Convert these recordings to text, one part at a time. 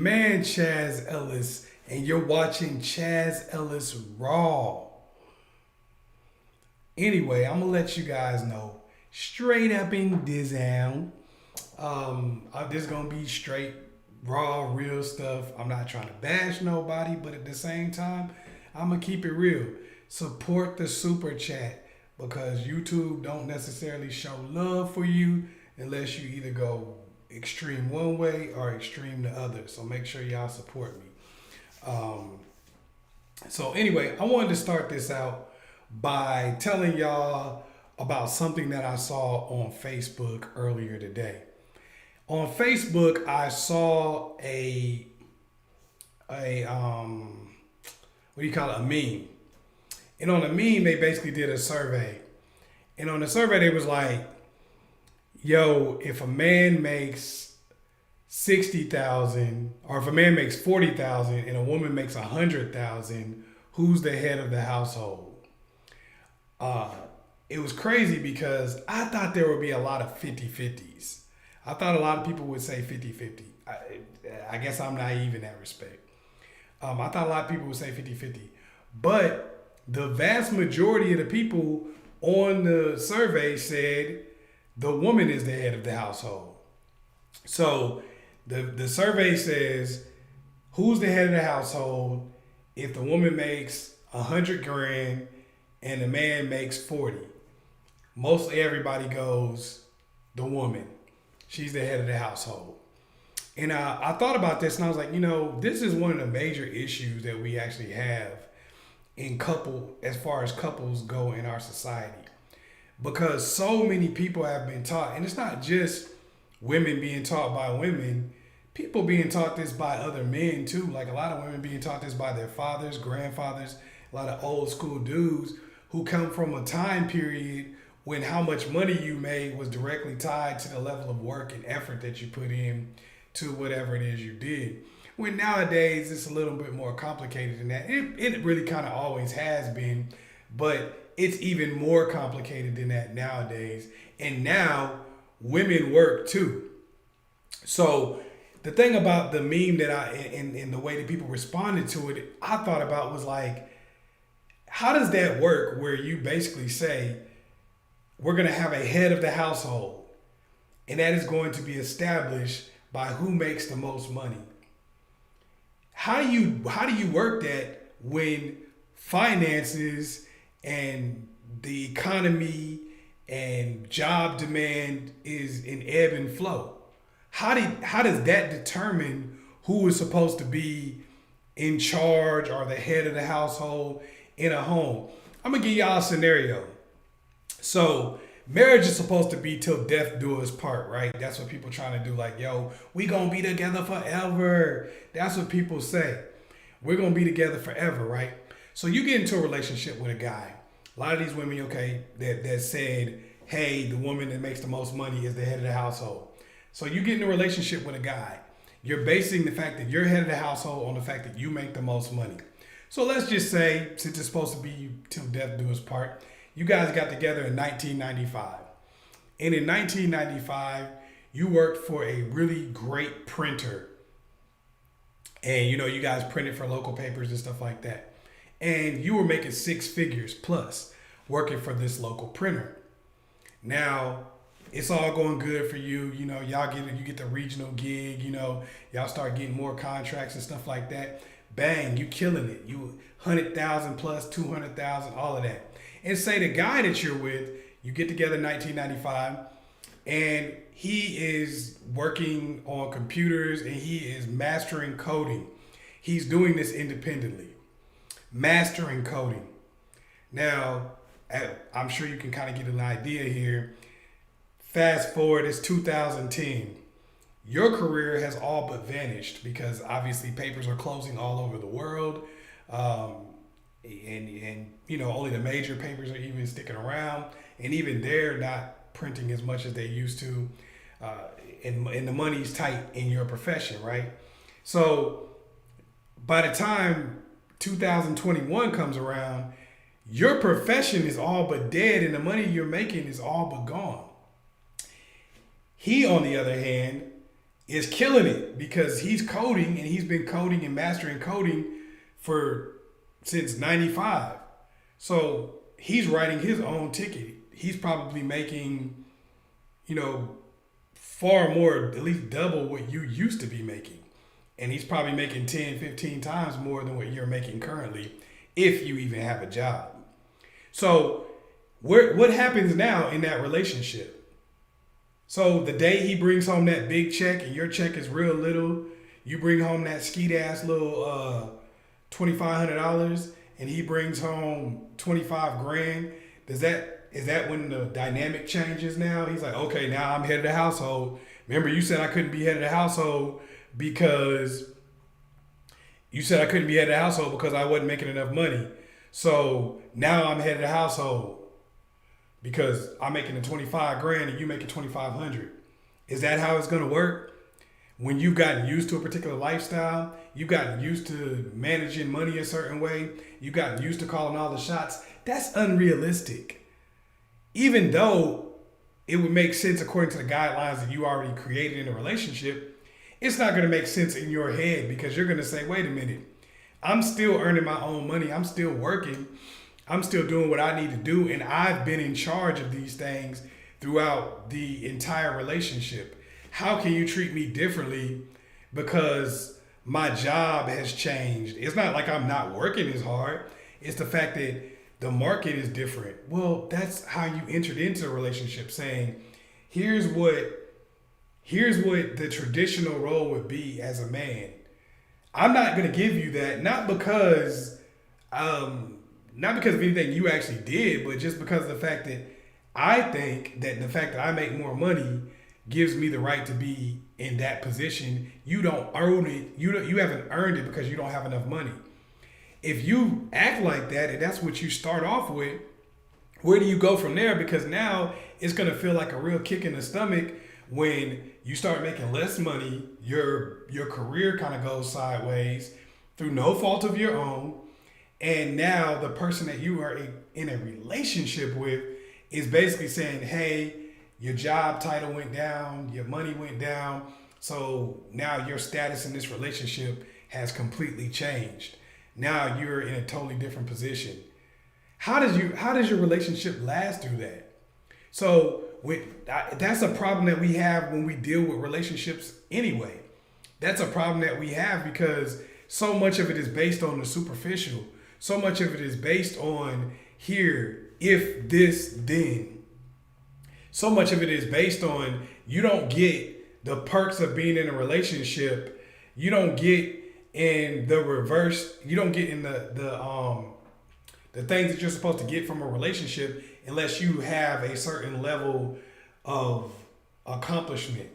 man Chazz Ellis, and you're watching Chazz Ellis Raw. Anyway, I'm gonna let you guys know, straight up in this down. I'm just gonna be straight, raw, real stuff. I'm not trying to bash nobody, but at the same time, I'm gonna keep it real. Support the super chat because YouTube don't necessarily show love for you unless you either go extreme one way or extreme the other. So make sure y'all support me. So anyway, I wanted to start this out by telling y'all about something that I saw on Facebook earlier today. On Facebook, I saw a what do you call it? A meme. And on the meme, they basically did a survey. And on the survey, they was like, yo, if a man makes 60,000, or if a man makes 40,000 and a woman makes 100,000, who's the head of the household? It was crazy because I thought there would be a lot of 50-50s. I thought a lot of people would say 50-50. I guess I'm naive in that respect. I thought a lot of people would say 50-50. But the vast majority of the people on the survey said the woman is the head of the household. So the survey says, who's the head of the household if the woman makes 100 grand and the man makes 40? Mostly everybody goes, the woman. She's the head of the household. And I thought about this and I was like, this is one of the major issues that we actually have as far as couples go in our society. Because so many people have been taught, and it's not just women being taught by women, people being taught this by other men too. Like a lot of women being taught this by their fathers, grandfathers, a lot of old school dudes who come from a time period when how much money you made was directly tied to the level of work and effort that you put in to whatever it is you did. When nowadays it's a little bit more complicated than that. It really kind of always has been, but it's even more complicated than that nowadays. And now women work too. So the thing about the meme that and the way that people responded to it, I thought about was like, how does that work where you basically say, we're going to have a head of the household, and that is going to be established by who makes the most money? How do you work that when finances and the economy and job demand is in ebb and flow? How does that determine who is supposed to be in charge or the head of the household in a home? I'm gonna give y'all a scenario. So marriage is supposed to be till death do us part, right? That's what people trying to do. Like, yo, we gonna be together forever. That's what people say. We're gonna be together forever, right? So you get into a relationship with a guy. A lot of these women, okay, that said, hey, the woman that makes the most money is the head of the household. So you get in a relationship with a guy. You're basing the fact that you're head of the household on the fact that you make the most money. So let's just say, since it's supposed to be till death do us part, you guys got together in 1995. And in 1995, you worked for a really great printer. And you guys printed for local papers and stuff like that. And you were making 6 figures plus working for this local printer. Now, it's all going good for you. You get the regional gig, y'all start getting more contracts and stuff like that. Bang, you killing it. You 100,000 plus 200,000, all of that. And say the guy that you're with, you get together in 1995, and he is working on computers and he is mastering coding. He's doing this independently. Mastering coding. Now, I'm sure you can kind of get an idea here. Fast forward, it's 2010. Your career has all but vanished because obviously papers are closing all over the world. And only the major papers are even sticking around, and even they're not printing as much as they used to, and the money's tight in your profession, right? So by the time 2021 comes around, your profession is all but dead and the money you're making is all but gone. He, on the other hand, is killing it because he's coding and he's been coding and mastering coding for since 95. So he's writing his own ticket. He's probably making, far more, at least double what you used to be making. And he's probably making 10, 15 times more than what you're making currently, if you even have a job. So what happens now in that relationship? So the day he brings home that big check and your check is real little, you bring home that skeet ass little $2,500 and he brings home 25 grand. Is that when the dynamic changes now? He's like, okay, now I'm head of the household. Remember, you said I couldn't be head of the household because I wasn't making enough money. So now I'm head of the household because I'm making the 25 grand and you making 2,500. Is that how it's going to work? When you've gotten used to a particular lifestyle, you've gotten used to managing money a certain way, you've gotten used to calling all the shots, that's unrealistic. Even though it would make sense according to the guidelines that you already created in a relationship, it's not going to make sense in your head because you're going to say, wait a minute, I'm still earning my own money. I'm still working. I'm still doing what I need to do. And I've been in charge of these things throughout the entire relationship. How can you treat me differently because my job has changed? It's not like I'm not working as hard. It's the fact that the market is different. Well, that's how you entered into a relationship, saying, here's what the traditional role would be as a man. I'm not going to give you that, not because of anything you actually did, but just because of the fact that I think that the fact that I make more money gives me the right to be in that position. You don't earn it. You haven't earned it because you don't have enough money. If you act like that and that's what you start off with, where do you go from there? Because now it's going to feel like a real kick in the stomach when you start making less money, your career kind of goes sideways through no fault of your own. And now the person that you are in a relationship with is basically saying, hey, your job title went down, your money went down. So now your status in this relationship has completely changed. Now you're in a totally different position. How does your relationship last through that? So that's a problem that we have when we deal with relationships anyway. That's a problem that we have because so much of it is based on the superficial. So much of it is based on here, if this, then. So much of it is based on you don't get the perks of being in a relationship. You don't get in the reverse. You don't get in the things that you're supposed to get from a relationship unless you have a certain level of accomplishment.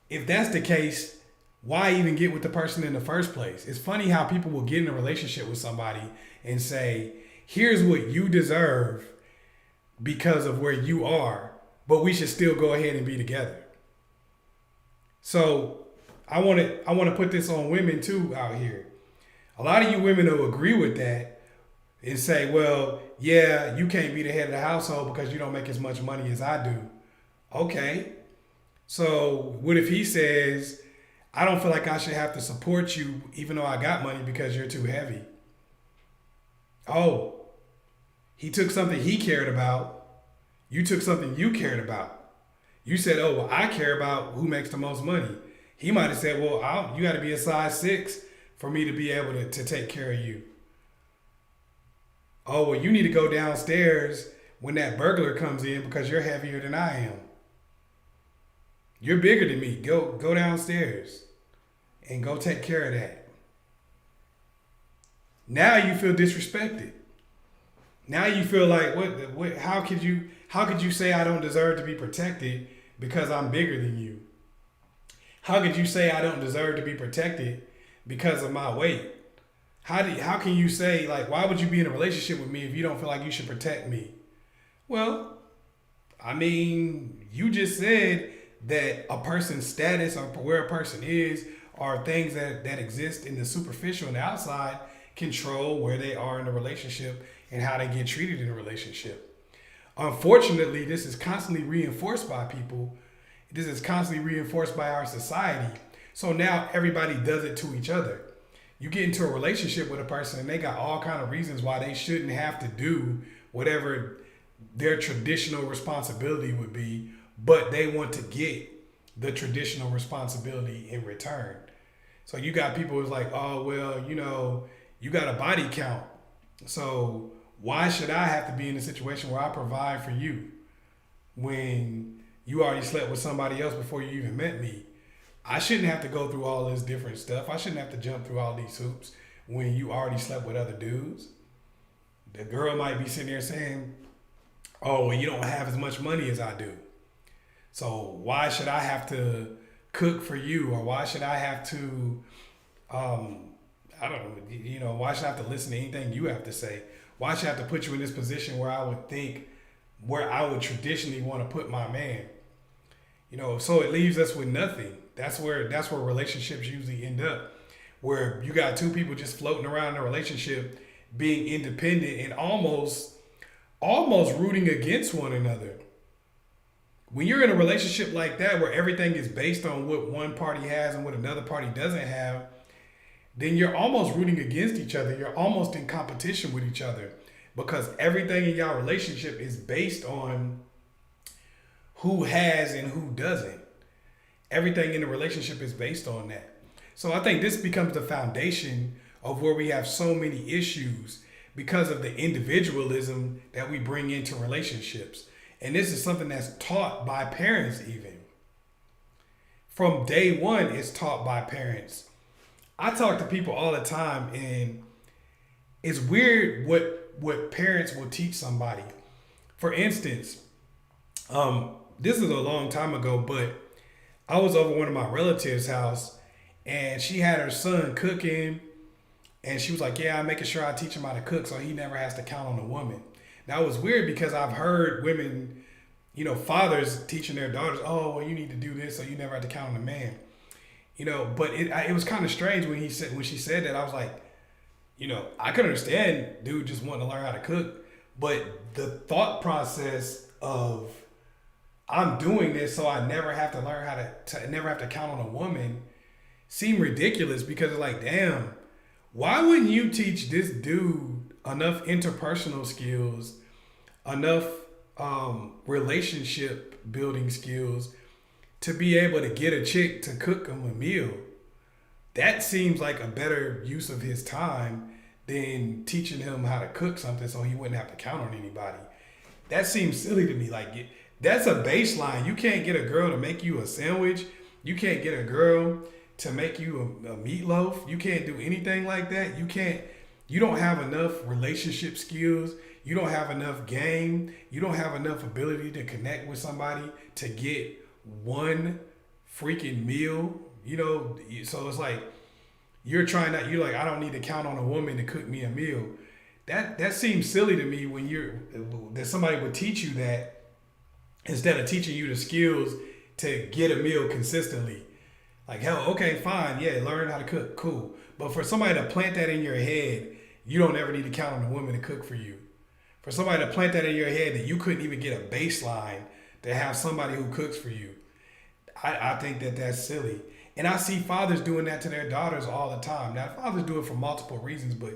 If that's the case, why even get with the person in the first place? It's funny how people will get in a relationship with somebody and say, here's what you deserve because of where you are, but we should still go ahead and be together. So I want to put this on women too out here. A lot of you women will agree with that and say, well, yeah, you can't be the head of the household because you don't make as much money as I do. Okay. So what if he says, I don't feel like I should have to support you even though I got money because you're too heavy? Oh, he took something he cared about. You took something you cared about. You said, oh, well, I care about who makes the most money. He might have said, well, you got to be a size 6 for me to be able to take care of you. Oh, well, you need to go downstairs when that burglar comes in because you're heavier than I am. You're bigger than me. Go downstairs and go take care of that. Now you feel disrespected. Now you feel like, what? How could you say I don't deserve to be protected because I'm bigger than you? How could you say I don't deserve to be protected because of my weight? How can you say, like, why would you be in a relationship with me if you don't feel like you should protect me? Well, I mean, you just said that a person's status or where a person is are things that exist in the superficial and the outside control where they are in a relationship and how they get treated in a relationship. Unfortunately, this is constantly reinforced by people This is constantly reinforced by our society. So now everybody does it to each other. You get into a relationship with a person and they got all kind of reasons why they shouldn't have to do whatever their traditional responsibility would be, but they want to get the traditional responsibility in return. So you got people who's like, oh, well, you got a body count. So why should I have to be in a situation where I provide for you when you already slept with somebody else before you even met me? I shouldn't have to go through all this different stuff. I shouldn't have to jump through all these hoops when you already slept with other dudes. The girl might be sitting there saying, oh, well, you don't have as much money as I do. So why should I have to cook for you? Or why should I have to, I don't know, why should I have to listen to anything you have to say? Why should I have to put you in this position where I would traditionally want to put my man? So it leaves us with nothing. That's where relationships usually end up, where you got two people just floating around in a relationship, being independent and almost rooting against one another. When you're in a relationship like that, where everything is based on what one party has and what another party doesn't have, then you're almost rooting against each other. You're almost in competition with each other, because everything in y'all relationship is based on who has and who doesn't. Everything in the relationship is based on that. So I think this becomes the foundation of where we have so many issues because of the individualism that we bring into relationships. And this is something that's taught by parents even. From day one, it's taught by parents. I talk to people all the time, and it's weird what parents will teach somebody. For instance, this is a long time ago, but I was over one of my relatives' house, and she had her son cooking, and she was like, yeah, I'm making sure I teach him how to cook so he never has to count on a woman. Now, it was weird because I've heard women, fathers teaching their daughters, oh, well, you need to do this so you never have to count on a man. But it was kind of strange when she said that. I was like, I could understand dude just wanting to learn how to cook, but the thought process of I'm doing this so I never have to learn how to never have to count on a woman seemed ridiculous, because it's like, damn, why wouldn't you teach this dude enough interpersonal skills, enough relationship building skills to be able to get a chick to cook him a meal? That seems like a better use of his time than teaching him how to cook something so he wouldn't have to count on anybody. That seems silly to me. Like, that's a baseline. You can't get a girl to make you a sandwich. You can't get a girl to make you a meatloaf. You can't do anything like that. You don't have enough relationship skills. You don't have enough game. You don't have enough ability to connect with somebody to get one freaking meal. So it's like you're like, I don't need to count on a woman to cook me a meal. That seems silly to me that somebody would teach you that instead of teaching you the skills to get a meal consistently. Like, hell, okay, fine, yeah, learn how to cook, cool. But for somebody to plant that in your head, you don't ever need to count on a woman to cook for you. For somebody to plant that in your head that you couldn't even get a baseline to have somebody who cooks for you, I think that's silly. And I see fathers doing that to their daughters all the time. Now, fathers do it for multiple reasons, but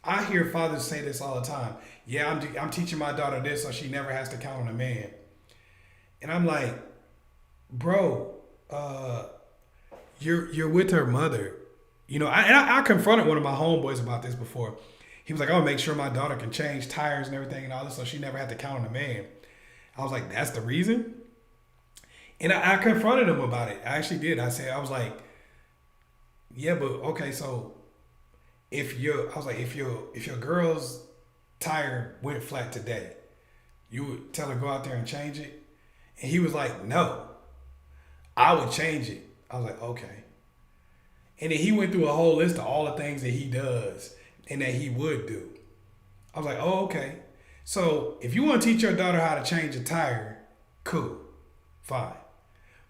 I hear fathers say this all the time. Yeah, I'm teaching my daughter this so she never has to count on a man. And I'm like, bro, you're with her mother. I confronted one of my homeboys about this before. He was like, I'll make sure my daughter can change tires and everything and all this so she never had to count on a man. I was like, that's the reason? And I confronted him about it. I actually did. I was like, yeah, but okay, so if your girl's tire went flat today, you would tell her go out there and change it? And he was like, no, I would change it. I was like, okay. And then he went through a whole list of all the things that he does and that he would do. I was like, oh, okay. So if you want to teach your daughter how to change a tire, cool, fine.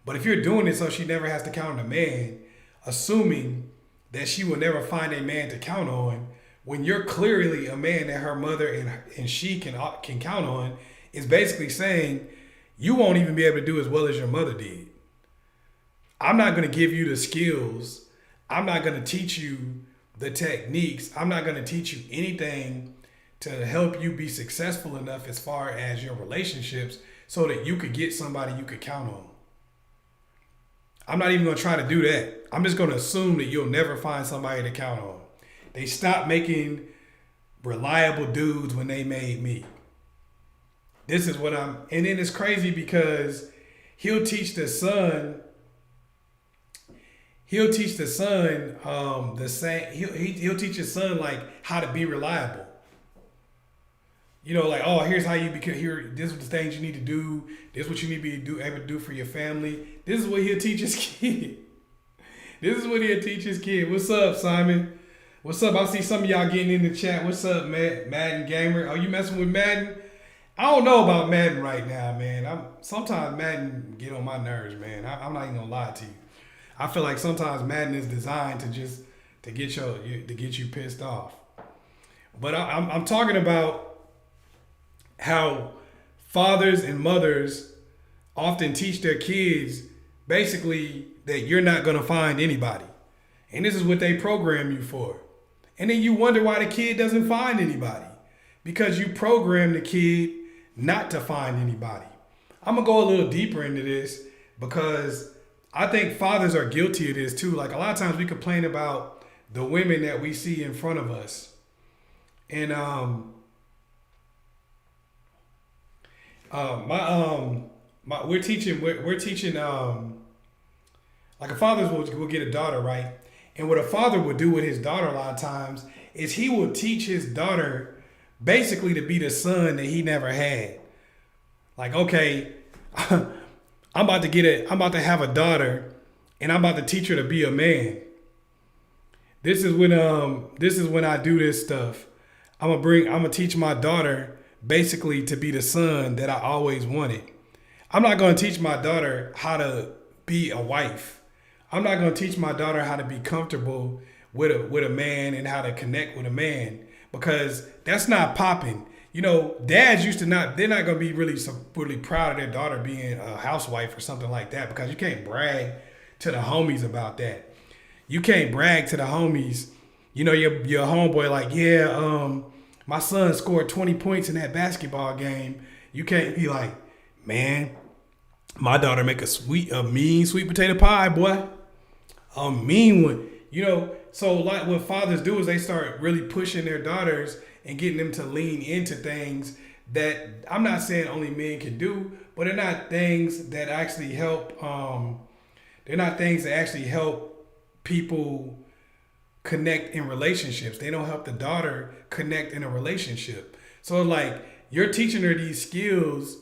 But if you're doing it so she never has to count on a man, assuming that she will never find a man to count on, when you're clearly a man that her mother and she can count on, is basically saying you won't even be able to do as well as your mother did. I'm not going to give you the skills. I'm not going to teach you the techniques. I'm not going to teach you anything to help you be successful enough as far as your relationships so that you could get somebody you could count on. I'm not even going to try to do that. I'm just going to assume that you'll never find somebody to count on. They stopped making reliable dudes when they made me. This is what and then it's crazy because he'll teach the son the same. He'll teach his son like how to be reliable. You know, like, oh, here's how you become here. This is the things you need to do. This is what you need to be able to do for your family. This is what he'll teach his kid. This is what he'll teach his kid. What's up, Simon? What's up? I see some of y'all getting in the chat. What's up, Madden Gamer? Are you messing with Madden? I don't know about Madden right now, man. Sometimes Madden get on my nerves, man. I'm not even gonna lie to you. I feel like sometimes Madden is designed to get you pissed off. But I'm talking about how fathers and mothers often teach their kids basically that you're not going to find anybody. And this is what they program you for. And then you wonder why the kid doesn't find anybody. Because you program the kid not to find anybody. I'm going to go a little deeper into this because I think fathers are guilty of this too. Like a lot of times we complain about the women that we see in front of us. And we're teaching like a father will get a daughter, right? And what a father would do with his daughter a lot of times is he will teach his daughter basically to be the son that he never had. Like, okay, I'm about to have a daughter and I'm about to teach her to be a man. This is when I do this stuff. I'm gonna teach my daughter basically to be the son that I always wanted. I'm not going to teach my daughter how to be a wife. I'm not going to teach my daughter how to be comfortable with a man and how to connect with a man because that's not popping. You know, dads they're not going to be really proud of their daughter being a housewife or something like that because you can't brag to the homies about that. You can't brag to the homies. You know, your homeboy like, yeah, my son scored 20 points in that basketball game. You can't be like, man, my daughter make a mean sweet potato pie, boy. A mean one. You know, so like what fathers do is they start really pushing their daughters and getting them to lean into things that I'm not saying only men can do, but they're not things that actually help. They're not things that actually help people connect in relationships. They don't help the daughter connect in a relationship. So like you're teaching her these skills,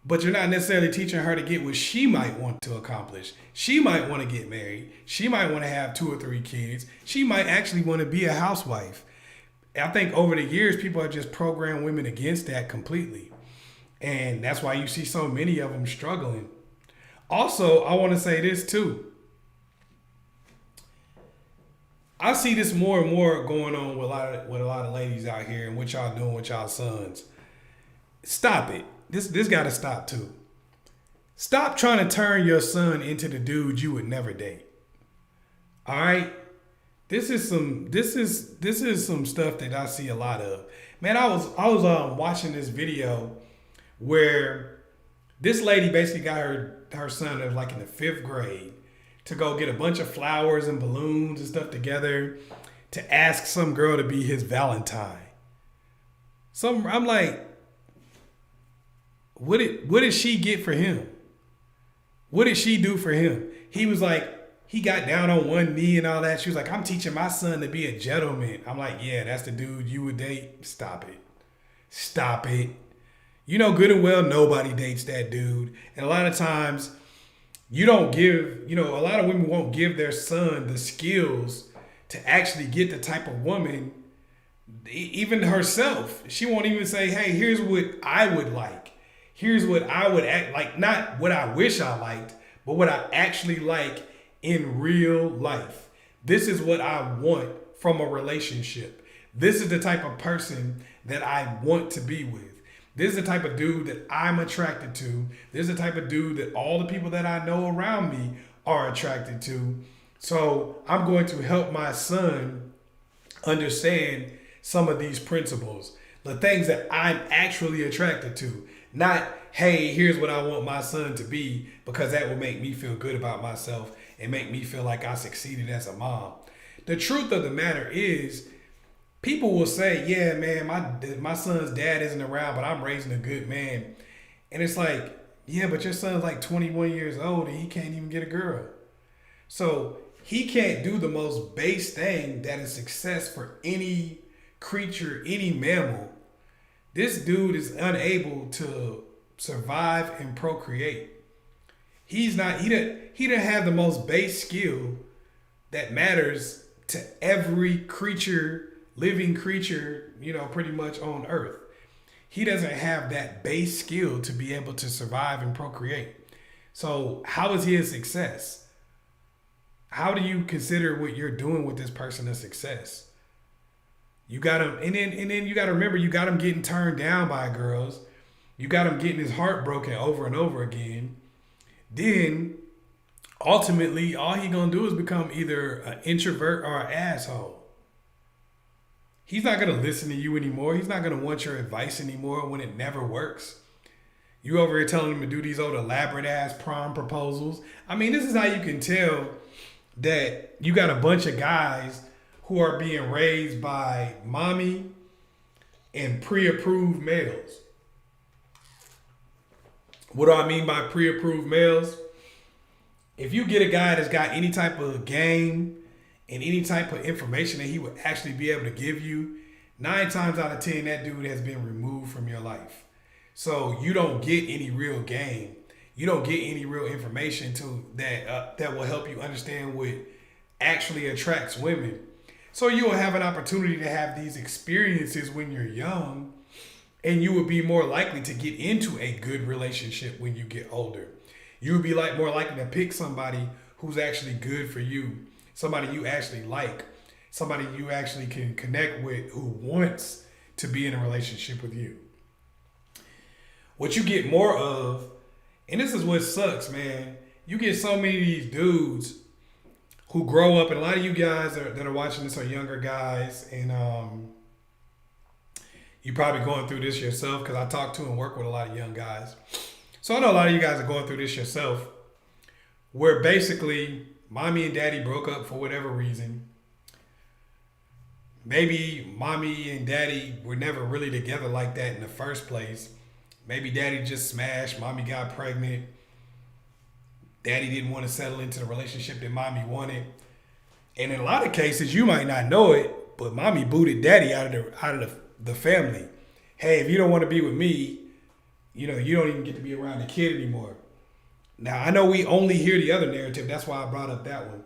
but you're not necessarily teaching her to get what she might want to accomplish. She might want to get married. She might want to have 2 or 3 kids. She might actually want to be a housewife. I think over the years, people have just programmed women against that completely. And that's why you see so many of them struggling. Also, I want to say this too. I see this more and more going on with a lot of ladies out here and what y'all doing with y'all sons. Stop it. This got to stop too. Stop trying to turn your son into the dude you would never date. All right? This is some stuff that I see a lot of. Man, I was watching this video where this lady basically got her son that was like in the 5th grade to go get a bunch of flowers and balloons and stuff together to ask some girl to be his Valentine. I'm like, what did she get for him? What did she do for him? He was like, he got down on one knee and all that. She was like, I'm teaching my son to be a gentleman. I'm like, yeah, that's the dude you would date. Stop it. Stop it. You know good and well nobody dates that dude. And a lot of times, a lot of women won't give their son the skills to actually get the type of woman, even herself. She won't even say, hey, here's what I would like. Here's what I would act like, not what I wish I liked, but what I actually like in real life. This is what I want from a relationship. This is the type of person that I want to be with. This is the type of dude that I'm attracted to. This is the type of dude that all the people that I know around me are attracted to. So I'm going to help my son understand some of these principles, the things that I'm actually attracted to. Not, hey, here's what I want my son to be, because that will make me feel good about myself and make me feel like I succeeded as a mom. The truth of the matter is, people will say, yeah, man, my son's dad isn't around, but I'm raising a good man. And it's like, yeah, but your son's like 21 years old and he can't even get a girl. So he can't do the most base thing that is success for any creature, any mammal. This dude is unable to survive and procreate. He doesn't have the most base skill that matters to every creature, living creature, pretty much on Earth. He doesn't have that base skill to be able to survive and procreate. So how is he a success? How do you consider what you're doing with this person a success? You got him, and then you got to remember, you got him getting turned down by girls. You got him getting his heart broken over and over again. Then, ultimately, all he gonna do is become either an introvert or an asshole. He's not gonna listen to you anymore. He's not gonna want your advice anymore when it never works. You over here telling him to do these old elaborate ass prom proposals. I mean, this is how you can tell that you got a bunch of guys who are being raised by mommy and pre-approved males. What do I mean by pre-approved males? If you get a guy that's got any type of game and any type of information that he would actually be able to give you, 9 times out of 10, that dude has been removed from your life. So you don't get any real game. You don't get any real information that will help you understand what actually attracts women. So you will have an opportunity to have these experiences when you're young, and you would be more likely to get into a good relationship when you get older. You would be more likely to pick somebody who's actually good for you, somebody you actually like, somebody you actually can connect with, who wants to be in a relationship with you. What you get more of, and this is what sucks, man, you get so many of these dudes who grow up, and a lot of you guys that are watching this are younger guys, and you're probably going through this yourself, because I talk to and work with a lot of young guys. So I know a lot of you guys are going through this yourself, where basically mommy and daddy broke up for whatever reason. Maybe mommy and daddy were never really together like that in the first place. Maybe daddy just smashed, mommy got pregnant. Daddy didn't want to settle into the relationship that mommy wanted. And in a lot of cases, you might not know it, but mommy booted daddy out of the family. Hey, if you don't want to be with me, you don't even get to be around the kid anymore. Now, I know we only hear the other narrative. That's why I brought up that one.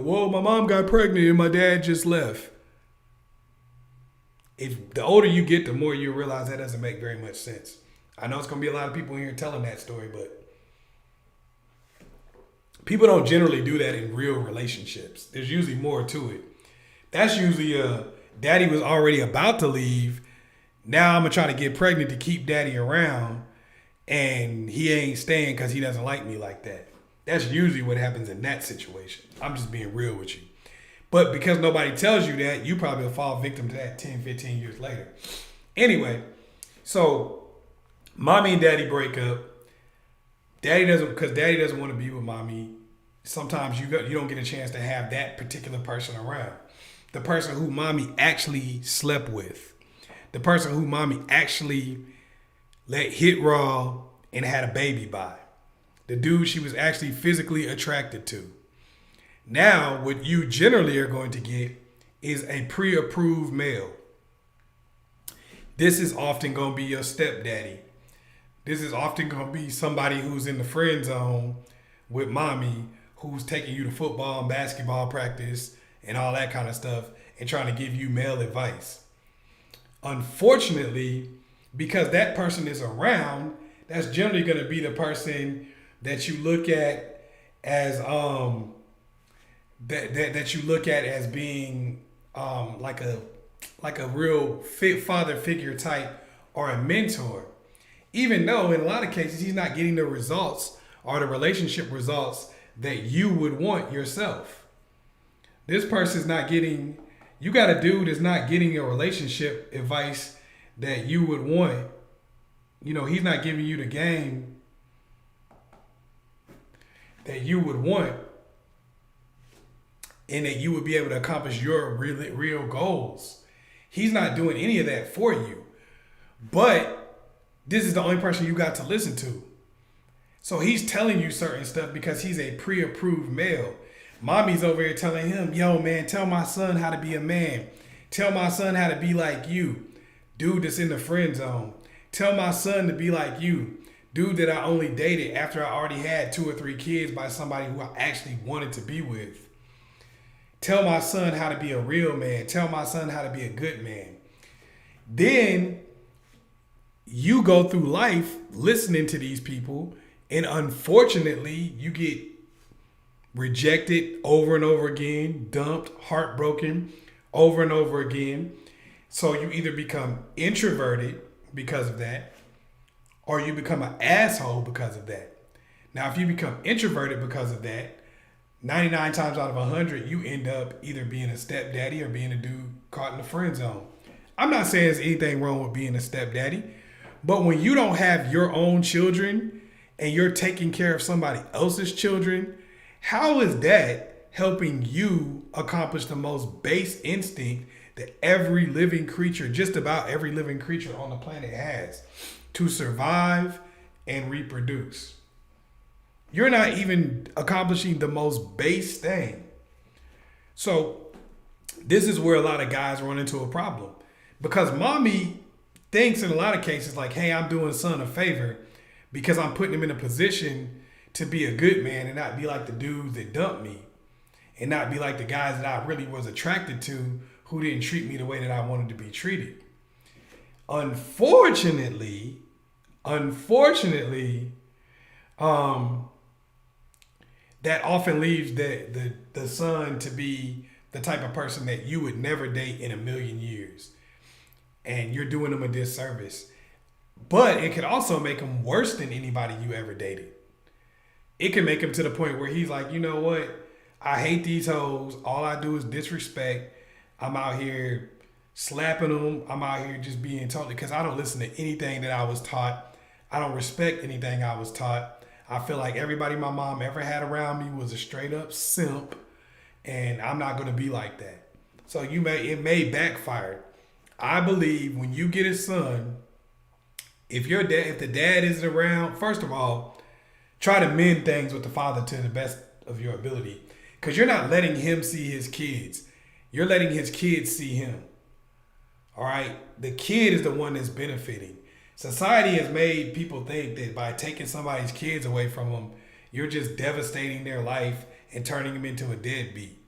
Well, my mom got pregnant and my dad just left. If the older you get, the more you realize that doesn't make very much sense. I know it's going to be a lot of people in here telling that story, but people don't generally do that in real relationships. There's usually more to it. That's usually daddy was already about to leave. Now I'm going to try to get pregnant to keep daddy around, and he ain't staying because he doesn't like me like that. That's usually what happens in that situation. I'm just being real with you. But because nobody tells you that, you probably will fall victim to that 10, 15 years later. Anyway, so mommy and daddy break up. Because daddy doesn't want to be with mommy. Sometimes you don't get a chance to have that particular person around. The person who mommy actually slept with. The person who mommy actually let hit raw and had a baby by. The dude she was actually physically attracted to. Now, what you generally are going to get is a pre-approved male. This is often going to be your stepdaddy. This is often going to be somebody who's in the friend zone with mommy, who's taking you to football and basketball practice and all that kind of stuff and trying to give you male advice. Unfortunately, because that person is around, that's generally going to be the person that you look at as that you look at as being like a real fit father figure type or a mentor. Even though in a lot of cases he's not getting the results or the relationship results that you would want yourself. This person's not getting, you got a dude that's not getting your relationship advice that you would want. You know, he's not giving you the game that you would want and that you would be able to accomplish your real goals. He's not doing any of that for you. But this is the only person you got to listen to. So he's telling you certain stuff because he's a pre-approved male. Mommy's over here telling him, yo, man, tell my son how to be a man. Tell my son how to be like you. Dude that's in the friend zone. Tell my son to be like you. Dude that I only dated after I already had 2 or 3 kids by somebody who I actually wanted to be with. Tell my son how to be a real man. Tell my son how to be a good man. Then you go through life listening to these people, and unfortunately, you get rejected over and over again, dumped, heartbroken over and over again. So you either become introverted because of that, or you become an asshole because of that. Now, if you become introverted because of that, 99 times out of 100, you end up either being a stepdaddy or being a dude caught in the friend zone. I'm not saying there's anything wrong with being a stepdaddy, but when you don't have your own children and you're taking care of somebody else's children, how is that helping you accomplish the most base instinct that every living creature, just about every living creature on the planet has, to survive and reproduce? You're not even accomplishing the most base thing. So this is where a lot of guys run into a problem, because mommy thinks in a lot of cases like, hey, I'm doing son a favor because I'm putting him in a position to be a good man and not be like the dudes that dumped me and not be like the guys that I really was attracted to who didn't treat me the way that I wanted to be treated. Unfortunately, that often leaves the son to be the type of person that you would never date in a million years. And you're doing them a disservice. But it could also make him worse than anybody you ever dated. It can make him to the point where he's like, you know what? I hate these hoes. All I do is disrespect. I'm out here slapping them. I'm out here just being totally, because I don't listen to anything that I was taught. I don't respect anything I was taught. I feel like everybody my mom ever had around me was a straight up simp, and I'm not going to be like that. So it may backfire. I believe when you get a son, if the dad isn't around, first of all, try to mend things with the father to the best of your ability, because you're not letting him see his kids. You're letting his kids see him. All right? The kid is the one that's benefiting. Society has made people think that by taking somebody's kids away from them, you're just devastating their life and turning them into a deadbeat.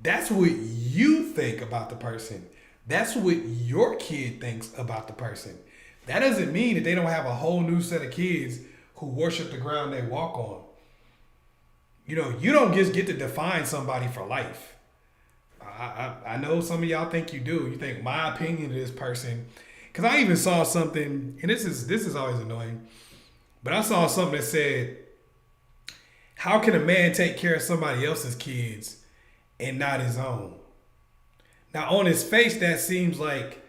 That's what you think about the person. That's what your kid thinks about the person. That doesn't mean that they don't have a whole new set of kids who worship the ground they walk on. You know, you don't just get to define somebody for life. I know some of y'all think you do. You think my opinion of this person, because I even saw something, and this is always annoying, but I saw something that said, how can a man take care of somebody else's kids and not his own? Now, on his face, that seems like,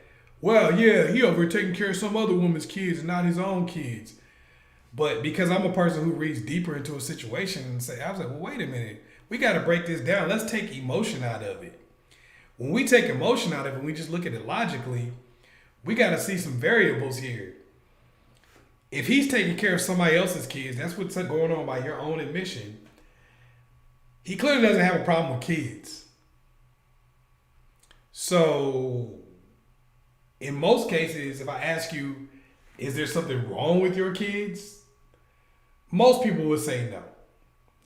well, yeah, he over here taking care of some other woman's kids and not his own kids. But because I'm a person who reads deeper into a situation and I was like, well, wait a minute. We got to break this down. Let's take emotion out of it. When we take emotion out of it, we just look at it logically, we got to see some variables here. If he's taking care of somebody else's kids, that's what's going on by your own admission. He clearly doesn't have a problem with kids. So in most cases, if I ask you, is there something wrong with your kids? Most people would say no.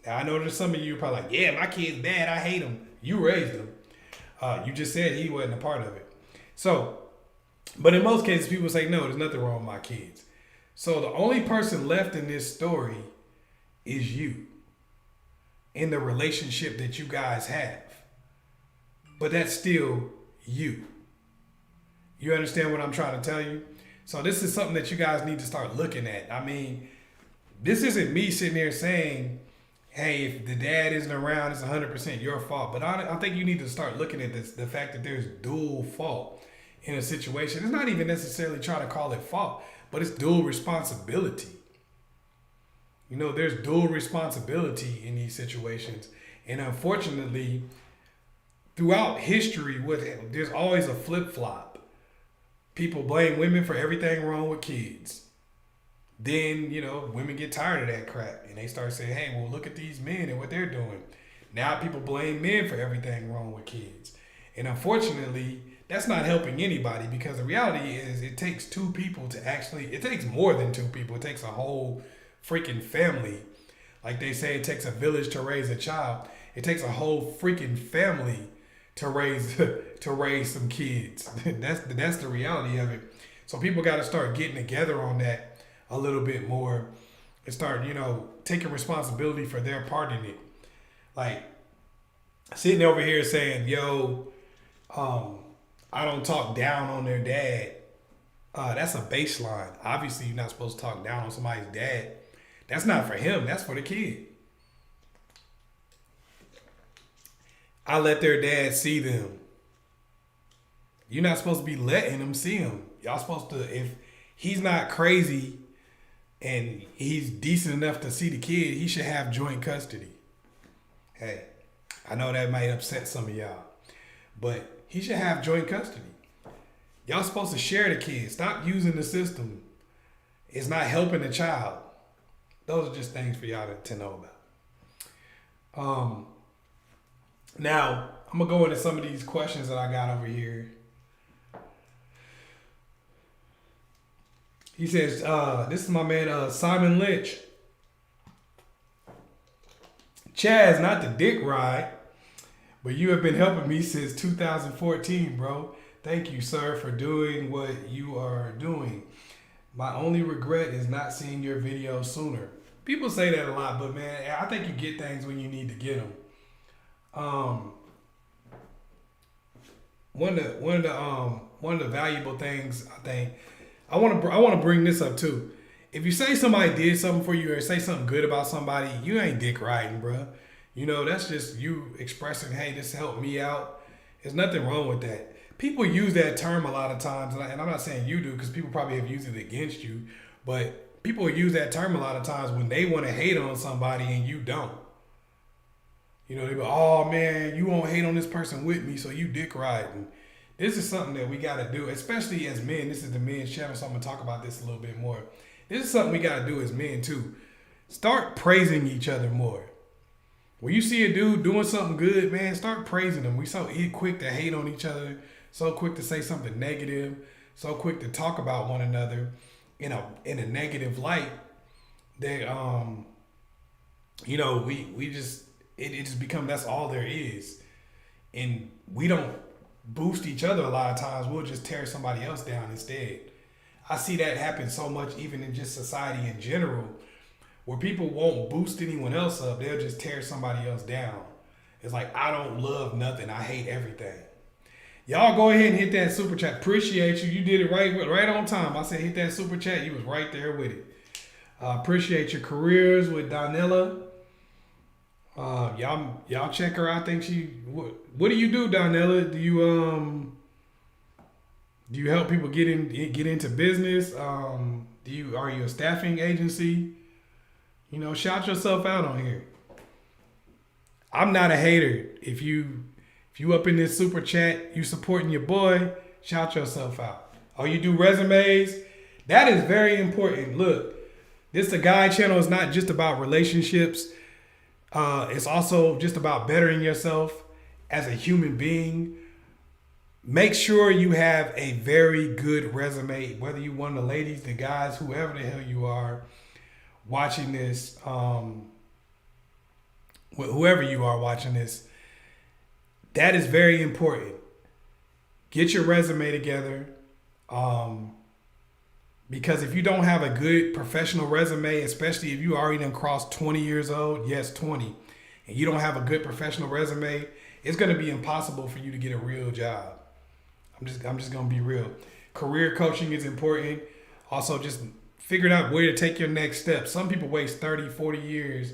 Now, I know there's some of you probably like, yeah, my kid's bad. I hate him. You raised him. You just said he wasn't a part of it. So, but in most cases, people say, no, there's nothing wrong with my kids. So the only person left in this story is you in the relationship that you guys have. But that's still you. You understand what I'm trying to tell you? So this is something that you guys need to start looking at. I mean, this isn't me sitting here saying, hey, if the dad isn't around, it's 100% your fault. But I think you need to start looking at the fact that there's dual fault in a situation. It's not even necessarily trying to call it fault, but it's dual responsibility. You know, there's dual responsibility in these situations. And unfortunately, throughout history, there's always a flip-flop. People blame women for everything wrong with kids. Then, you know, women get tired of that crap and they start saying, hey, well, look at these men and what they're doing. Now people blame men for everything wrong with kids. And unfortunately, that's not helping anybody, because the reality is it takes two people to actually, it takes more than two people. It takes a whole freaking family. Like they say, it takes a village to raise a child. It takes a whole freaking family to raise some kids. That's the reality of it. So people got to start getting together on that a little bit more and start, you know, taking responsibility for their part in it. Like sitting over here saying, yo, I don't talk down on their dad. That's a baseline. Obviously, you're not supposed to talk down on somebody's dad. That's not for him. That's for the kid. I let their dad see them. You're not supposed to be letting them see him. Y'all supposed to, if he's not crazy and he's decent enough to see the kid, he should have joint custody. Hey, I know that might upset some of y'all, but he should have joint custody. Y'all supposed to share the kid. Stop using the system. It's not helping the child. Those are just things for y'all to know about. Now, I'm going to go into some of these questions that I got over here. He says, this is my man, Simon Lynch. Chazz, not the dick ride, but you have been helping me since 2014, bro. Thank you, sir, for doing what you are doing. My only regret is not seeing your videos sooner. People say that a lot, but man, I think you get things when you need to get them. One of the valuable things, I think, I want to bring this up too. If you say somebody did something for you or say something good about somebody, you ain't dick riding, bro. You know, that's just you expressing, hey, this helped me out. There's nothing wrong with that. People use that term a lot of times, and I'm not saying you do, because people probably have used it against you, but people use that term a lot of times when they want to hate on somebody and you don't. You know, they go, oh man, you won't hate on this person with me, so you dick riding. This is something that we got to do, especially as men. This is the men's channel, so I'm going to talk about this a little bit more. This is something we got to do as men too. Start praising each other more. When you see a dude doing something good, man, start praising them. We so quick to hate on each other, so quick to say something negative, so quick to talk about one another in a negative light that you know, we just it just become that's all there is. And we don't boost each other a lot of times. We'll just tear somebody else down instead. I see that happen so much even in just society in general, where people won't boost anyone else up. They'll just tear somebody else down. It's like, I don't love nothing. I hate everything. Y'all go ahead and hit that super chat. Appreciate you. You did it right on time. I said hit that super chat. You was right there with it. Appreciate your careers with Donella. Y'all check her out. I think what do you do, Donella? Do you help people get into business? Are you a staffing agency? You know, shout yourself out on here. I'm not a hater. If you up in this super chat, you supporting your boy, shout yourself out. Oh, you do resumes? That is very important. Look, this The Guy channel is not just about relationships. It's also just about bettering yourself as a human being. Make sure you have a very good resume, whether you one of the ladies, the guys, whoever the hell you are watching this, whoever you are watching this, that is very important. Get your resume together. Because if you don't have a good professional resume, especially if you already done crossed 20 years old, yes, 20, and you don't have a good professional resume, it's going to be impossible for you to get a real job. I'm just going to be real. Career coaching is important. Also, just figuring out where to take your next step. Some people waste 30, 40 years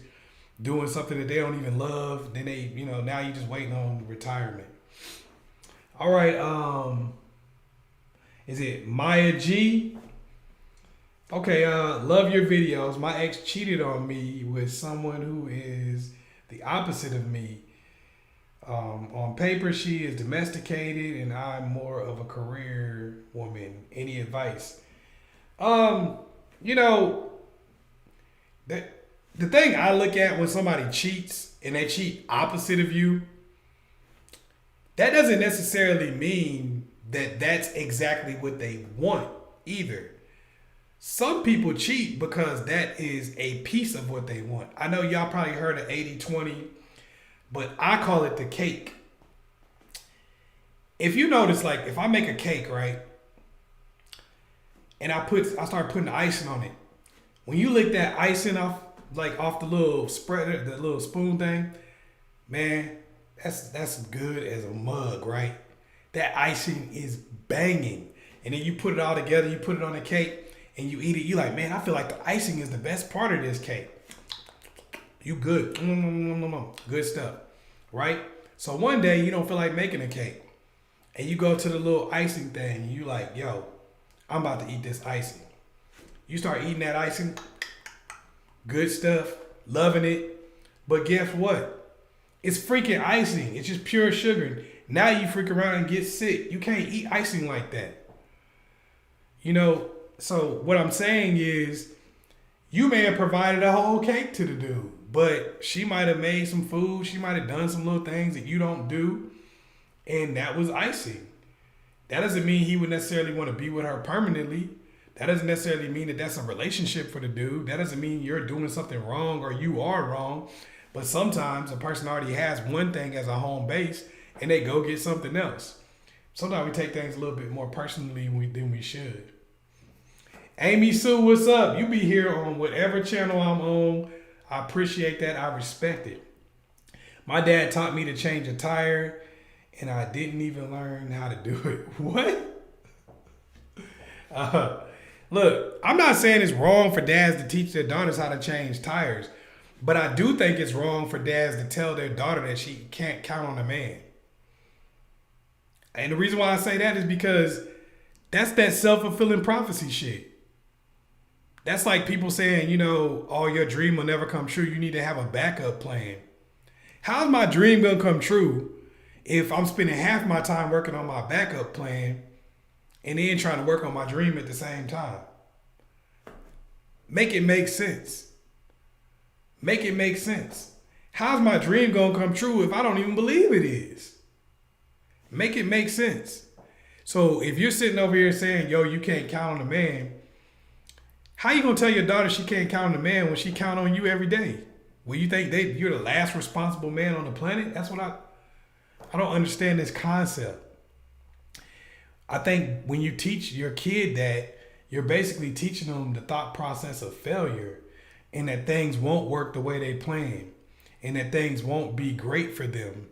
doing something that they don't even love. Then they, now you just waiting on retirement. All right. Is it Maya G? Okay. Love your videos. My ex cheated on me with someone who is the opposite of me. On paper, she is domesticated, and I'm more of a career woman. Any advice? The thing I look at when somebody cheats and they cheat opposite of you, that doesn't necessarily mean that that's exactly what they want either. Some people cheat because that is a piece of what they want. I know y'all probably heard of 80-20, but I call it the cake. If you notice, like if I make a cake, right, and I start putting icing on it, when you lick that icing off the little spreader, the little spoon thing, man, that's good as a mug, right? That icing is banging. And then you put it all together, you put it on the cake, and you eat it. You like, man, I feel like the icing is the best part of this cake. You good. Good stuff, right? So one day you don't feel like making a cake. And you go to the little icing thing, and you like, yo, I'm about to eat this icing. You start eating that icing, good stuff, loving it. But guess what? It's freaking icing. It's just pure sugar. Now you freak around and get sick. You can't eat icing like that. So what I'm saying is, you may have provided a whole cake to the dude, but she might have made some food. She might have done some little things that you don't do. And that was icing. That doesn't mean he would necessarily want to be with her permanently. That doesn't necessarily mean that that's a relationship for the dude. That doesn't mean you're doing something wrong or you are wrong. But sometimes a person already has one thing as a home base and they go get something else. Sometimes we take things a little bit more personally than we should. Amy Sue, what's up? You be here on whatever channel I'm on. I appreciate that. I respect it. My dad taught me to change a tire, and I didn't even learn how to do it. What? Look, I'm not saying it's wrong for dads to teach their daughters how to change tires, but I do think it's wrong for dads to tell their daughter that she can't count on a man. And the reason why I say that is because that's that self-fulfilling prophecy shit. That's like people saying, oh, your dream will never come true. You need to have a backup plan. How's my dream going to come true if I'm spending half my time working on my backup plan and then trying to work on my dream at the same time? Make it make sense. Make it make sense. How's my dream going to come true if I don't even believe it is? Make it make sense. So if you're sitting over here saying, yo, you can't count on a man, how you going to tell your daughter she can't count on a man when she count on you every day? Well, you think you're the last responsible man on the planet? That's what I don't understand this concept. I think when you teach your kid that, you're basically teaching them the thought process of failure and that things won't work the way they plan and that things won't be great for them.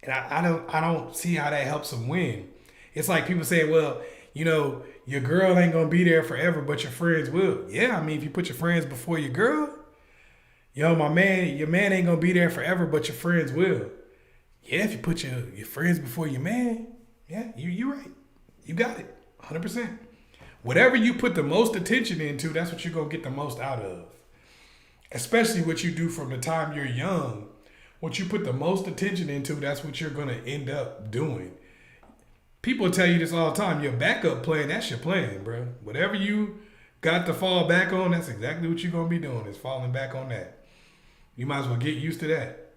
And I don't see how that helps them win. It's like people say, well, your girl ain't going to be there forever, but your friends will. Yeah, I mean, if you put your friends before your girl, your man ain't going to be there forever, but your friends will. Yeah, if you put your friends before your man, yeah, you're right. You got it, 100%. Whatever you put the most attention into, that's what you're going to get the most out of. Especially what you do from the time you're young. What you put the most attention into, that's what you're going to end up doing. People tell you this all the time. Your backup plan, that's your plan, bro. Whatever you got to fall back on, that's exactly what you're going to be doing, is falling back on that. You might as well get used to that.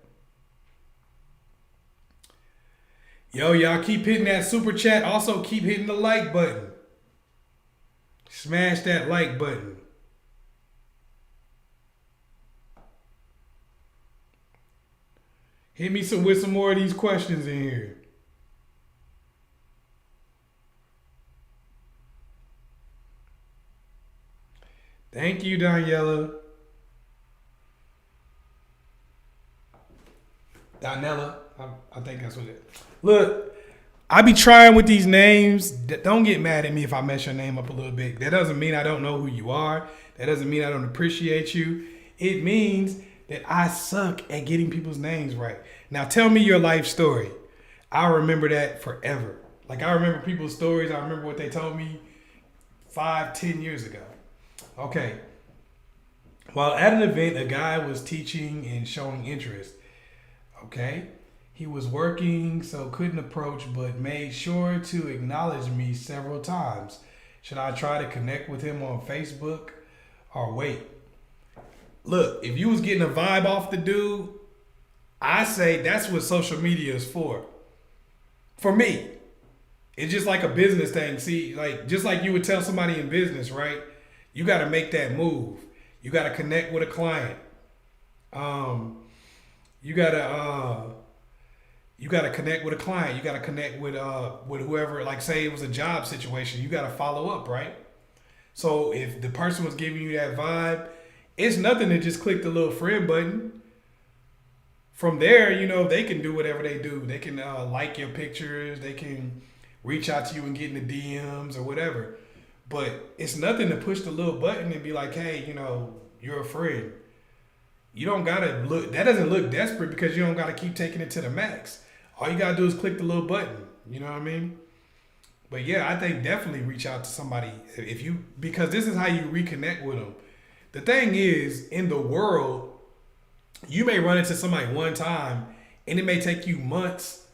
Yo, y'all keep hitting that super chat. Also, keep hitting the like button. Smash that like button. Hit me with some more of these questions in here. Thank you, Daniela. Donella. I think that's what it is. Look, I be trying with these names. Don't get mad at me if I mess your name up a little bit. That doesn't mean I don't know who you are. That doesn't mean I don't appreciate you. It means that I suck at getting people's names right. Now tell me your life story. I'll remember that forever. Like I remember people's stories. I remember what they told me 5, 10 years ago. Okay. While at an event, a guy was teaching and showing interest. Okay. He was working, so couldn't approach, but made sure to acknowledge me several times. Should I try to connect with him on Facebook or wait? Look, if you was getting a vibe off the dude, I say that's what social media is for. For me, it's just like a business thing. See, like just like you would tell somebody in business, right? You got to make that move. You got to connect with a client. You gotta connect with a client. You gotta connect with whoever. Like say it was a job situation, you gotta follow up, right? So if the person was giving you that vibe, it's nothing to just click the little friend button. From there, they can do whatever they do. They can like your pictures. They can reach out to you and get in the DMs or whatever. But it's nothing to push the little button and be like, hey, you're a friend. You don't gotta look. That doesn't look desperate because you don't gotta keep taking it to the max. All you gotta do is click the little button. You know what I mean? But yeah, I think definitely reach out to somebody because this is how you reconnect with them. The thing is, in the world, you may run into somebody one time, and it may take you months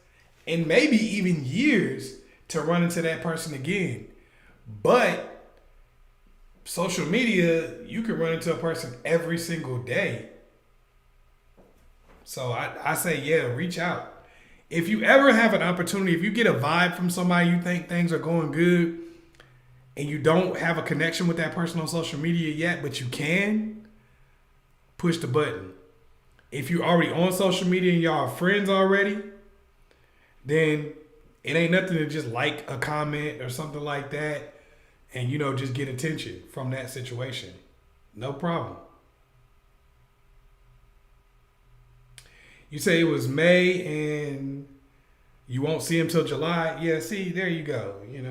and maybe even years to run into that person again. But social media, you can run into a person every single day. So I say, yeah, reach out. If you ever have an opportunity, if you get a vibe from somebody, you think things are going good, and you don't have a connection with that person on social media yet, but you can, push the button. If you're already on social media and y'all are friends already, then it ain't nothing to just like a comment or something like that and, just get attention from that situation. No problem. You say it was May and you won't see him till July. Yeah, see, there you go. You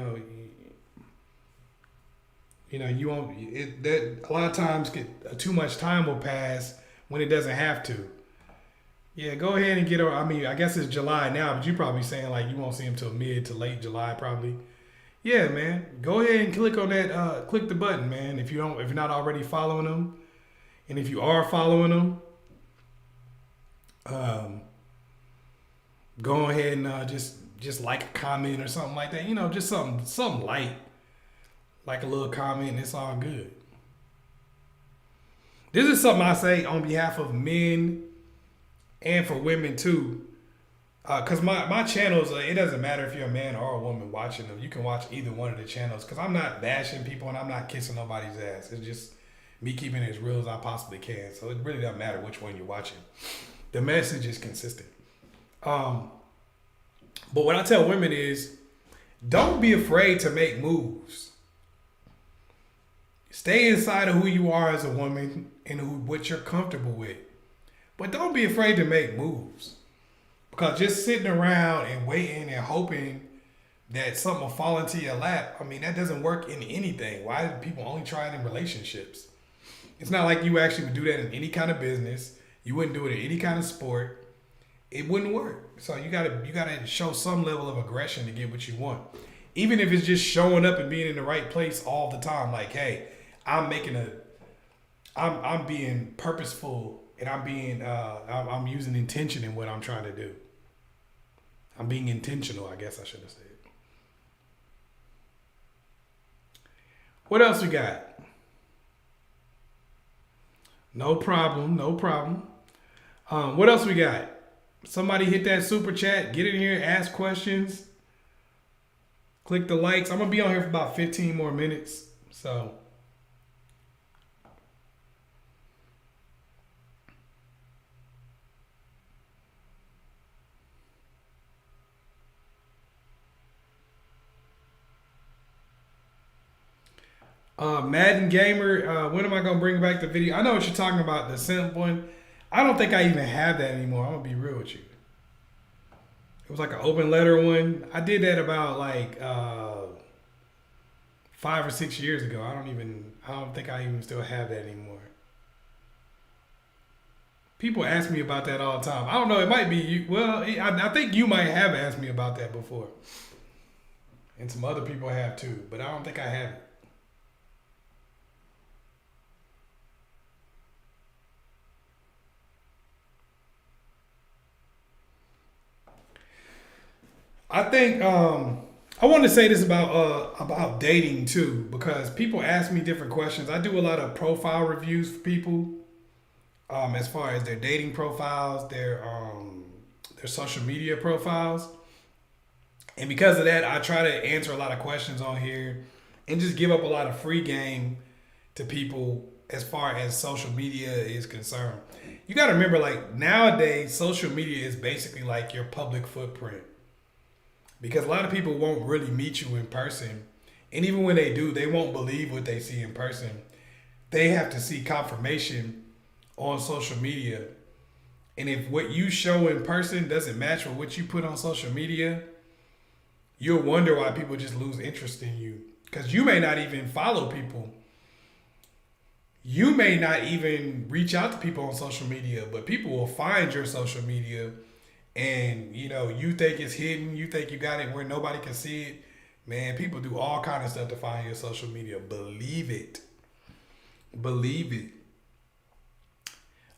won't. A lot of times, too much time will pass when it doesn't have to. Yeah, go ahead and get. I guess it's July now, but you're probably saying like you won't see him till mid to late July, probably. Yeah, man. Go ahead and click on that. Click the button, man. If you're not already following him, and if you are following him. Go ahead and just like a comment or something like that. Just something light, like a little comment, and it's all good. This is something I say on behalf of men and for women too. Because my channels, it doesn't matter if you're a man or a woman watching them. You can watch either one of the channels because I'm not bashing people and I'm not kissing nobody's ass. It's just me keeping it as real as I possibly can. So it really doesn't matter which one you're watching. The message is consistent. But what I tell women is, don't be afraid to make moves. Stay inside of who you are as a woman and what you're comfortable with. But don't be afraid to make moves. Because just sitting around and waiting and hoping that something will fall into your lap, that doesn't work in anything. Why do people only try it in relationships? It's not like you actually would do that in any kind of business. You wouldn't do it in any kind of sport. It wouldn't work. So you gotta show some level of aggression to get what you want. Even if it's just showing up and being in the right place all the time. Like, hey, I'm being purposeful and I'm using intention in what I'm trying to do. I'm being intentional, I guess I should have said. What else we got? No problem. What else we got? Somebody hit that super chat. Get in here, ask questions. Click the likes. I'm going to be on here for about 15 more minutes. So. Madden Gamer, when am I going to bring back the video? I know what you're talking about, the simp one. I don't think I even have that anymore. I'm going to be real with you. It was like an open letter one. I did that about 5 or 6 years ago. I don't think I even still have that anymore. People ask me about that all the time. I don't know. It might be you. Well, I think you might have asked me about that before, and some other people have too. But I don't think I have it. I think I want to say this about dating too, because people ask me different questions. I do a lot of profile reviews for people, as far as their dating profiles, their social media profiles, and because of that, I try to answer a lot of questions on here, and just give up a lot of free game to people as far as social media is concerned. You got to remember, like nowadays, social media is basically like your public footprint. Because a lot of people won't really meet you in person. And even when they do, they won't believe what they see in person. They have to see confirmation on social media. And if what you show in person doesn't match with what you put on social media, you'll wonder why people just lose interest in you. Because you may not even follow people. You may not even reach out to people on social media, but people will find your social media. And you think it's hidden, you think you got it where nobody can see it. Man, people do all kind of stuff to find your social media. Believe it. Believe it.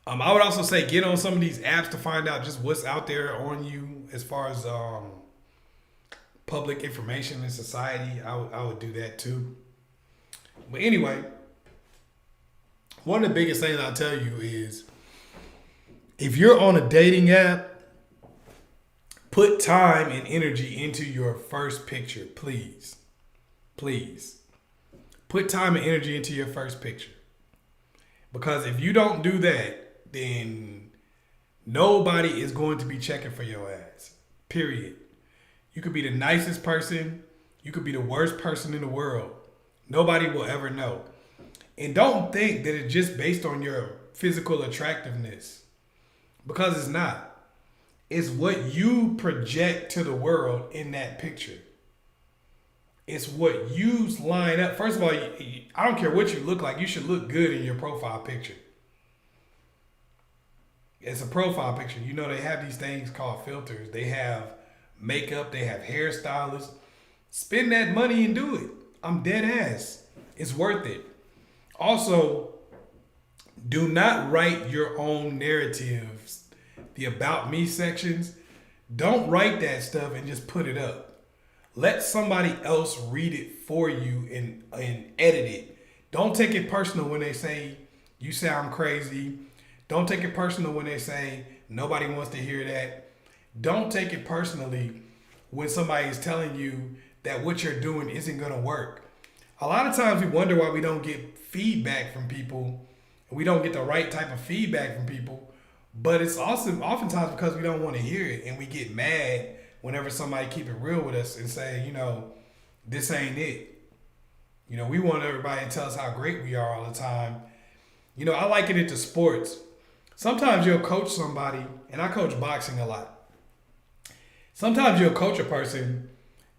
I would also say get on some of these apps to find out just what's out there on you as far as public information in society. I would do that too. But anyway, one of the biggest things I'll tell you is if you're on a dating app, put time and energy into your first picture, please. Please. Put time and energy into your first picture. Because if you don't do that, then nobody is going to be checking for your ass. Period. You could be the nicest person. You could be the worst person in the world. Nobody will ever know. And don't think that it's just based on your physical attractiveness. Because it's not. It's what you project to the world in that picture. It's what you line up. First of all, I don't care what you look like. You should look good in your profile picture. It's a profile picture. They have these things called filters. They have makeup. They have hairstylists. Spend that money and do it. I'm dead ass. It's worth it. Also, do not write your own narratives. The about me sections, don't write that stuff and just put it up. Let somebody else read it for you and edit it. Don't take it personal when they say you sound crazy. Don't take it personal when they say nobody wants to hear that. Don't take it personally when somebody is telling you that what you're doing isn't going to work. A lot of times we wonder why we don't get feedback from people. We don't get the right type of feedback from people. But it's also oftentimes because we don't want to hear it, and we get mad whenever somebody keep it real with us and say, this ain't it. We want everybody to tell us how great we are all the time. I liken it to sports. Sometimes you'll coach somebody, and I coach boxing a lot. Sometimes you'll coach a person,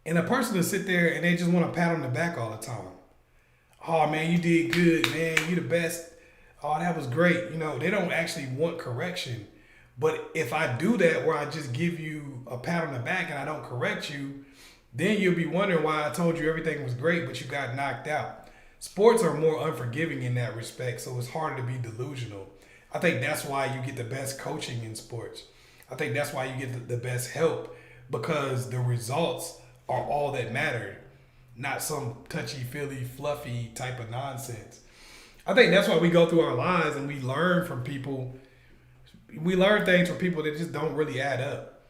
and a person will sit there and they just want to pat on the back all the time. Oh man, you did good, man. You the best. Oh, that was great. They don't actually want correction. But if I do that where I just give you a pat on the back and I don't correct you, then you'll be wondering why I told you everything was great, but you got knocked out. Sports are more unforgiving in that respect, so it's harder to be delusional. I think that's why you get the best coaching in sports. I think that's why you get the best help, because the results are all that matter, not some touchy-feely, fluffy type of nonsense. I think that's why we go through our lives and we learn from people. We learn things from people that just don't really add up.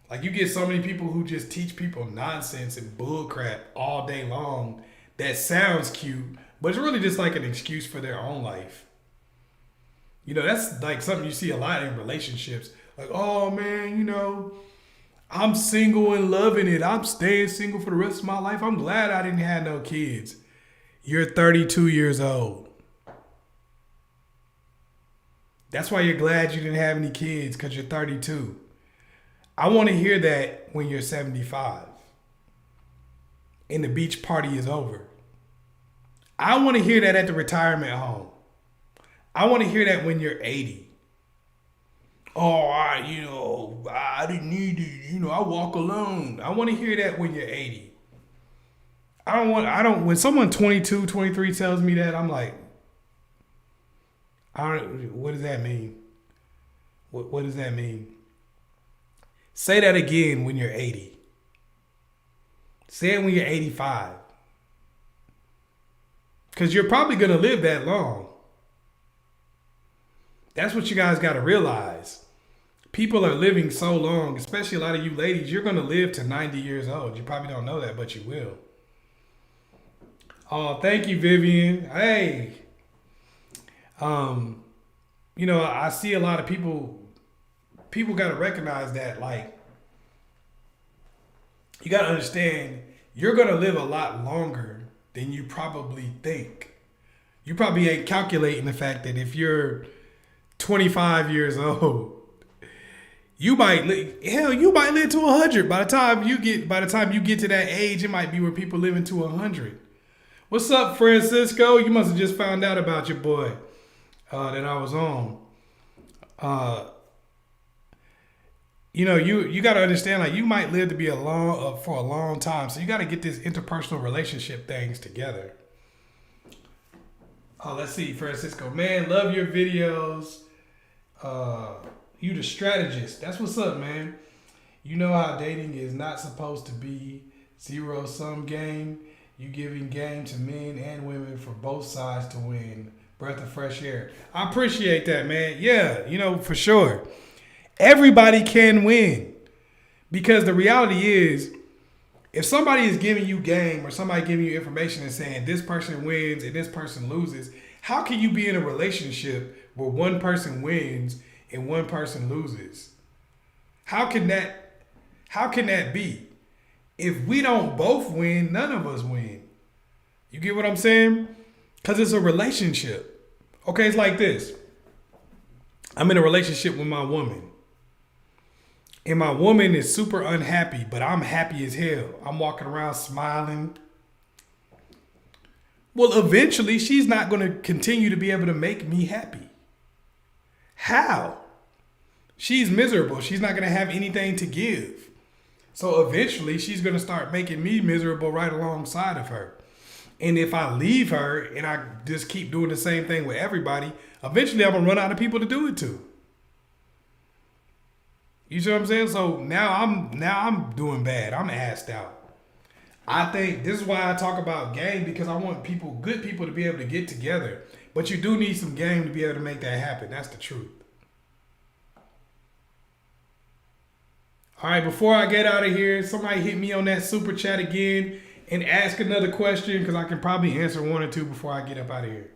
Like you get so many people who just teach people nonsense and bullcrap all day long that sounds cute, but it's really just like an excuse for their own life. That's like something you see a lot in relationships. Like, oh man, I'm single and loving it. I'm staying single for the rest of my life. I'm glad I didn't have no kids. You're 32 years old. That's why you're glad you didn't have any kids, because you're 32. I want to hear that when you're 75 and the beach party is over. I want to hear that at the retirement home. I want to hear that when you're 80. oh, I didn't need to, I walk alone. I want to hear that when you're 80. When someone 22, 23 tells me that, I'm like, what does that mean? What does that mean? Say that again when you're 80. Say it when you're 85. Because you're probably going to live that long. That's what you guys got to realize. People are living so long, especially a lot of you ladies, you're going to live to 90 years old. You probably don't know that, but you will. Oh, thank you, Vivian. Hey. I see a lot of people got to recognize that, like, you got to understand, you're going to live a lot longer than you probably think. You probably ain't calculating the fact that if you're 25 years old, you might live to 100. By the time you get to that age, it might be where people living to 100. What's up, Francisco? You must have just found out about your boy that I was on. You got to understand, like, you might live to be for a long time. So you got to get this interpersonal relationship things together. Let's see, Francisco. Man, love your videos. You the strategist. That's what's up, man. You know how dating is not supposed to be zero-sum game. You giving game to men and women for both sides to win. Breath of fresh air. I appreciate that, man. Yeah, for sure. Everybody can win. Because the reality is, if somebody is giving you game or somebody giving you information and saying this person wins and this person loses, how can you be in a relationship where one person wins and one person loses? How can that be? If we don't both win, none of us win. You get what I'm saying? Because it's a relationship. Okay, it's like this. I'm in a relationship with my woman. And my woman is super unhappy, but I'm happy as hell. I'm walking around smiling. Well, eventually, she's not going to continue to be able to make me happy. How? She's miserable. She's not going to have anything to give. So eventually, she's going to start making me miserable right alongside of her. And if I leave her and I just keep doing the same thing with everybody, eventually I'm going to run out of people to do it to. You see what I'm saying? So now I'm doing bad. I'm assed out. I think this is why I talk about game, because I want good people to be able to get together. But you do need some game to be able to make that happen. That's the truth. All right, before I get out of here, somebody hit me on that super chat again and ask another question, because I can probably answer one or two before I get up out of here.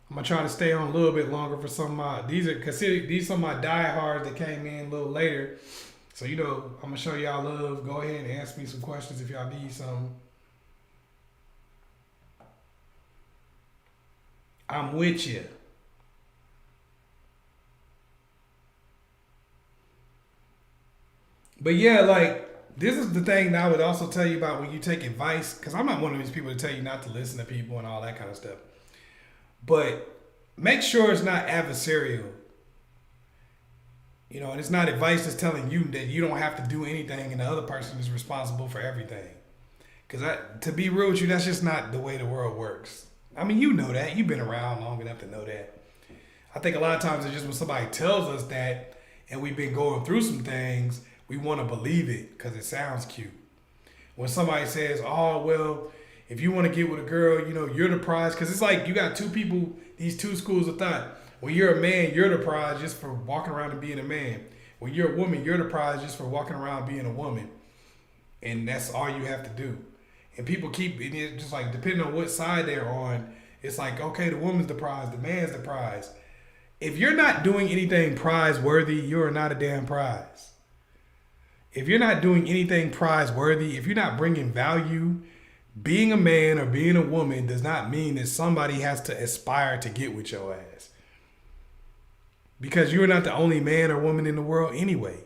I'm going to try to stay on a little bit longer for some of my, these are some of my diehards that came in a little later. So, I'm going to show y'all love. Go ahead and ask me some questions if y'all need some. I'm with you. But yeah, like, this is the thing that I would also tell you about when you take advice, because I'm not one of these people to tell you not to listen to people and all that kind of stuff. But make sure it's not adversarial. And it's not advice that's telling you that you don't have to do anything and the other person is responsible for everything. Because to be real with you, that's just not the way the world works. I mean, you know that. You've been around long enough to know that. I think a lot of times it's just when somebody tells us that and we've been going through some things, we want to believe it because it sounds cute. When somebody says, oh, well, if you want to get with a girl, you're the prize. Because it's like you got two people, these two schools of thought. When you're a man, you're the prize just for walking around and being a man. When you're a woman, you're the prize just for walking around being a woman. And that's all you have to do. And people keep, just like, depending on what side they're on, it's like, okay, the woman's the prize, the man's the prize. If you're not doing anything prize worthy, you're not a damn prize. If you're not doing anything prize worthy, if you're not bringing value, being a man or being a woman does not mean that somebody has to aspire to get with your ass. Because you're not the only man or woman in the world anyway.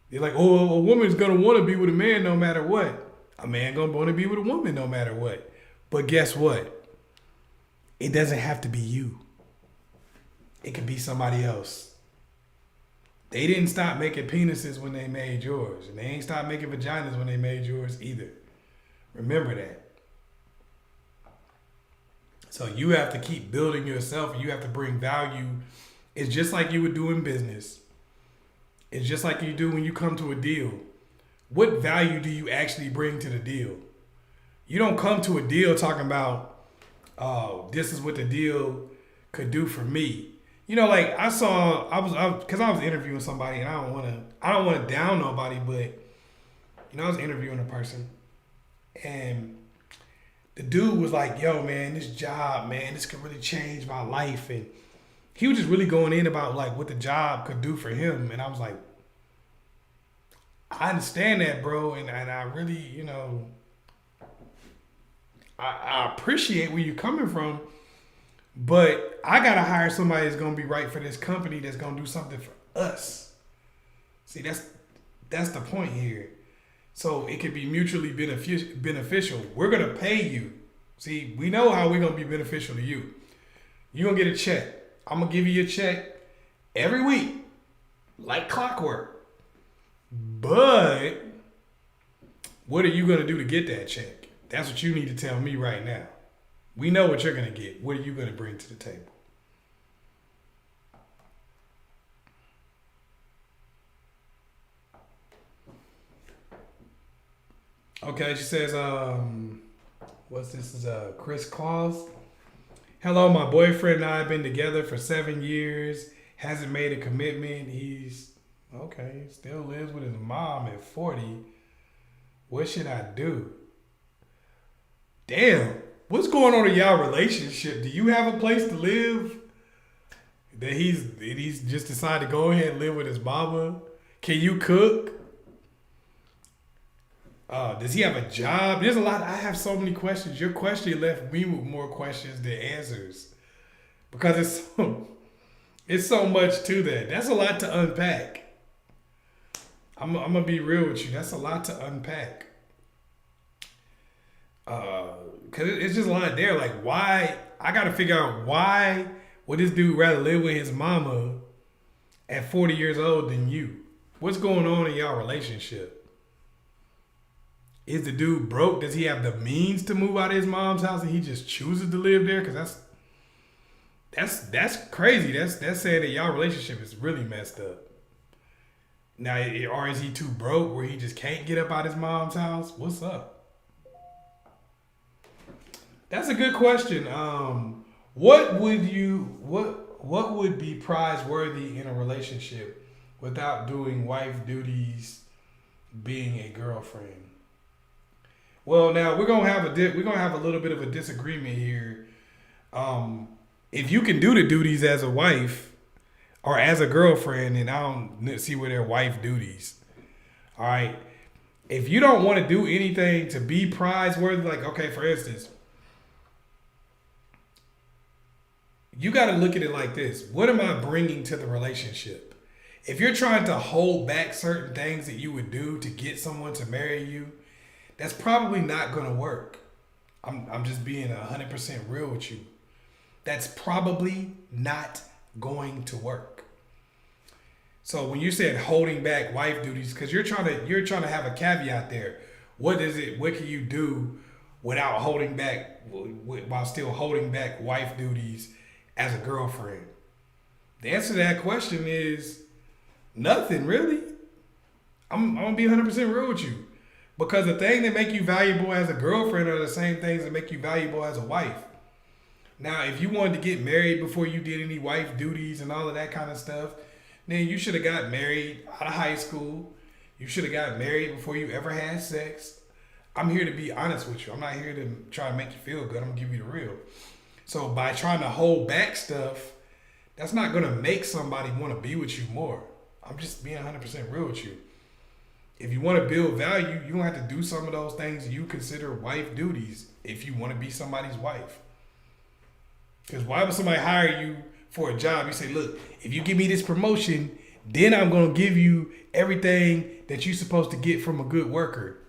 You're like, oh, a woman's going to want to be with a man no matter what. A man going to want to be with a woman no matter what. But guess what? it doesn't have to be you. It could be somebody else. They didn't stop making penises when they made yours. And they ain't stopped making vaginas when they made yours either. Remember that. So you have to keep building yourself. You have to bring value. It's just like you would do in business. It's just like you do when you come to a deal. What value do you actually bring to the deal? You don't come to a deal talking about, oh, this is what the deal could do for me. You know, like I was interviewing somebody, and I don't want to down nobody, but you know, I was interviewing a person, and the dude was like, yo, man, this job, man, this could really change my life. And he was just really going in about like what the job could do for him. And I was like, I understand that, bro. And I really, you know, I appreciate where you're coming from, but I got to hire somebody that's going to be right for this company, that's going to do something for us. See, that's the point here. So it could be mutually beneficial. We're going to pay you. See, we know how we're going to be beneficial to you. You're going to get a check. I'm going to give you your check every week, like clockwork. But what are you going to do to get that check? That's what you need to tell me right now. We know what you're going to get. What are you going to bring to the table? Okay, she says, what's this? Is Chris Claus. Hello, my boyfriend and I have been together for 7 years. Hasn't made a commitment. He's okay. Still lives with his mom at 40. What should I do? Damn. What's going on in y'all relationship? Do you have a place to live? That he's just decided to go ahead and live with his mama? Can you cook? Does he have a job? There's a lot. I have so many questions. Your question left me with more questions than answers, because it's so much to that. That's a lot to unpack. I'm gonna be real with you. That's a lot to unpack. Cause it's just a lot there. Like, why? I gotta figure out why would this dude rather live with his mama at 40 years old than you? What's going on in y'all relationship? Is the dude broke? Does he have the means to move out of his mom's house and he just chooses to live there? Because that's crazy. That's saying that y'all relationship is really messed up. Now, or is he too broke where he just can't get up out of his mom's house? What's up? That's a good question. What would be prize-worthy in a relationship without doing wife duties, being a girlfriend? Well, now we're gonna have a little bit of a disagreement here. If you can do the duties as a wife or as a girlfriend, then I don't see where they're wife duties. All right. If you don't want to do anything to be prize-worthy, like, okay, for instance, you got to look at it like this. What am I bringing to the relationship? If you're trying to hold back certain things that you would do to get someone to marry you, that's probably not going to work. I'm just being 100% real with you. That's probably not going to work. So when you said holding back wife duties, because you're trying to have a caveat there. What can you do without holding back, while still holding back wife duties as a girlfriend? The answer to that question is nothing, really. I'm gonna be 100% real with you. Because the thing that make you valuable as a girlfriend are the same things that make you valuable as a wife. Now, if you wanted to get married before you did any wife duties and all of that kind of stuff, then you should have got married out of high school. You should have got married before you ever had sex. I'm here to be honest with you. I'm not here to try to make you feel good. I'm going to give you the real. So by trying to hold back stuff, that's not going to make somebody want to be with you more. I'm just being 100% real with you. If you want to build value, you're going to have to do some of those things you consider wife duties if you want to be somebody's wife. Because why would somebody hire you for a job? You say, look, if you give me this promotion, then I'm going to give you everything that you're supposed to get from a good worker.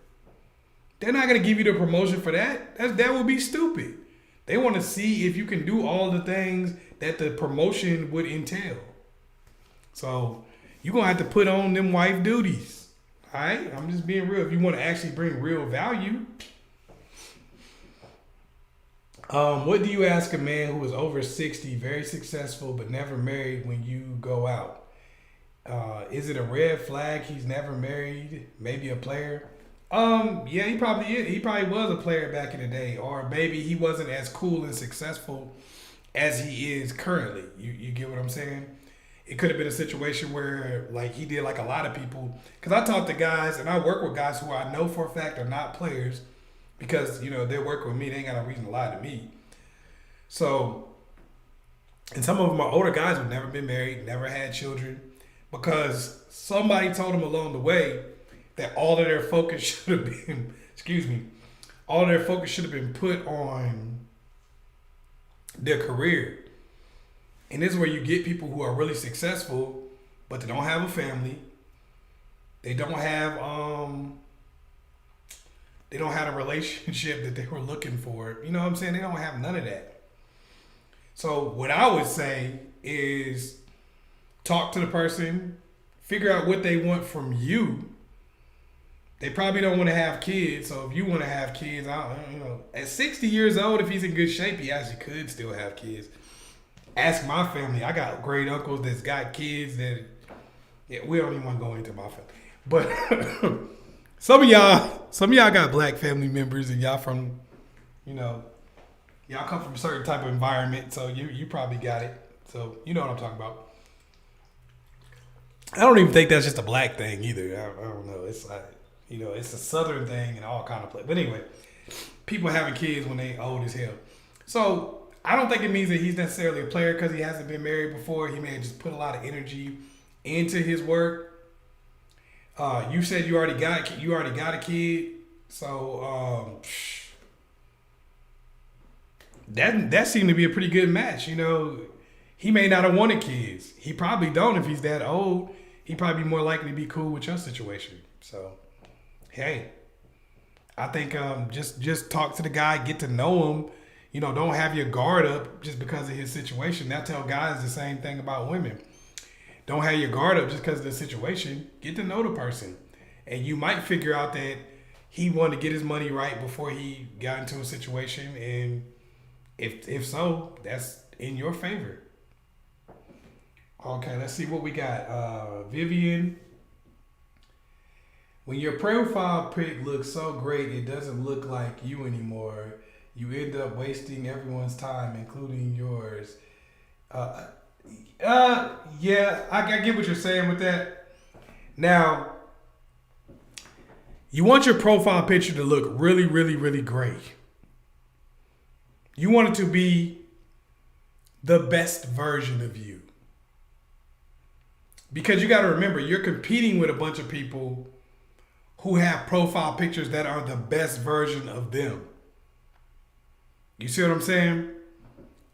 They're not going to give you the promotion for that. That would be stupid. They want to see if you can do all the things that the promotion would entail. So you're going to have to put on them wife duties. All right? I'm just being real. If you want to actually bring real value. What do you ask a man who is over 60, very successful, but never married when you go out? Is it a red flag he's never married? Maybe a player? Yeah, he probably is. He probably was a player back in the day. Or maybe he wasn't as cool and successful as he is currently. You get what I'm saying? It could have been a situation where, like, he did like a lot of people. Because I talk to guys, and I work with guys who I know for a fact are not players. Because, you know, they're working with me. They ain't got no reason to lie to me. So, and some of them are older guys who've never been married, never had children. Because somebody told them along the way that all of their focus should have been, all of their focus should have been put on their career. And this is where you get people who are really successful, but they don't have a family. They don't have a relationship that they were looking for. You know what I'm saying? They don't have none of that. So what I would say is talk to the person, figure out what they want from you. They probably don't want to have kids, so if you want to have kids, at 60 years old, if he's in good shape, he actually could still have kids. Ask my family. I got great uncles that's got kids that, we don't even want to go into my family. But some of y'all got black family members, and y'all from, y'all come from a certain type of environment, so you probably got it. So you know what I'm talking about. I don't even think that's just a black thing either. I don't know. It's like, it's a southern thing and all kind of places. But anyway, people having kids when they old as hell. So I don't think it means that he's necessarily a player because he hasn't been married before. He may have just put a lot of energy into his work. You said you already got a kid. So that seemed to be a pretty good match. He may not have wanted kids. He probably don't if he's that old. He probably be more likely to be cool with your situation. So, hey, I think just talk to the guy, get to know him. Don't have your guard up just because of his situation. I tell guys the same thing about women. Don't have your guard up just because of the situation. Get to know the person. And you might figure out that he wanted to get his money right before he got into a situation. And if so, that's in your favor. Okay, let's see what we got. Vivian. When your profile pic looks so great, it doesn't look like you anymore. You end up wasting everyone's time, including yours. Yeah, I get what you're saying with that. Now, you want your profile picture to look really, really, really great. You want it to be the best version of you. Because you got to remember, you're competing with a bunch of people who have profile pictures that are the best version of them. You see what I'm saying?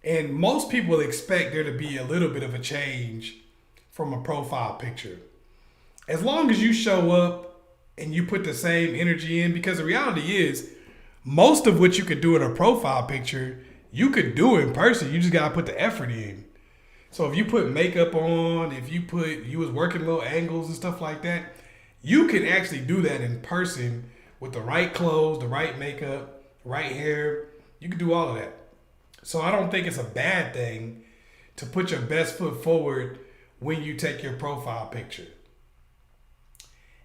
And most people expect there to be a little bit of a change from a profile picture. As long as you show up and you put the same energy in, because the reality is, most of what you could do in a profile picture, you could do in person. You just got to put the effort in. So if you put makeup on, if you was working little angles and stuff like that, you can actually do that in person with the right clothes, the right makeup, right hair. You can do all of that. So I don't think it's a bad thing to put your best foot forward when you take your profile picture.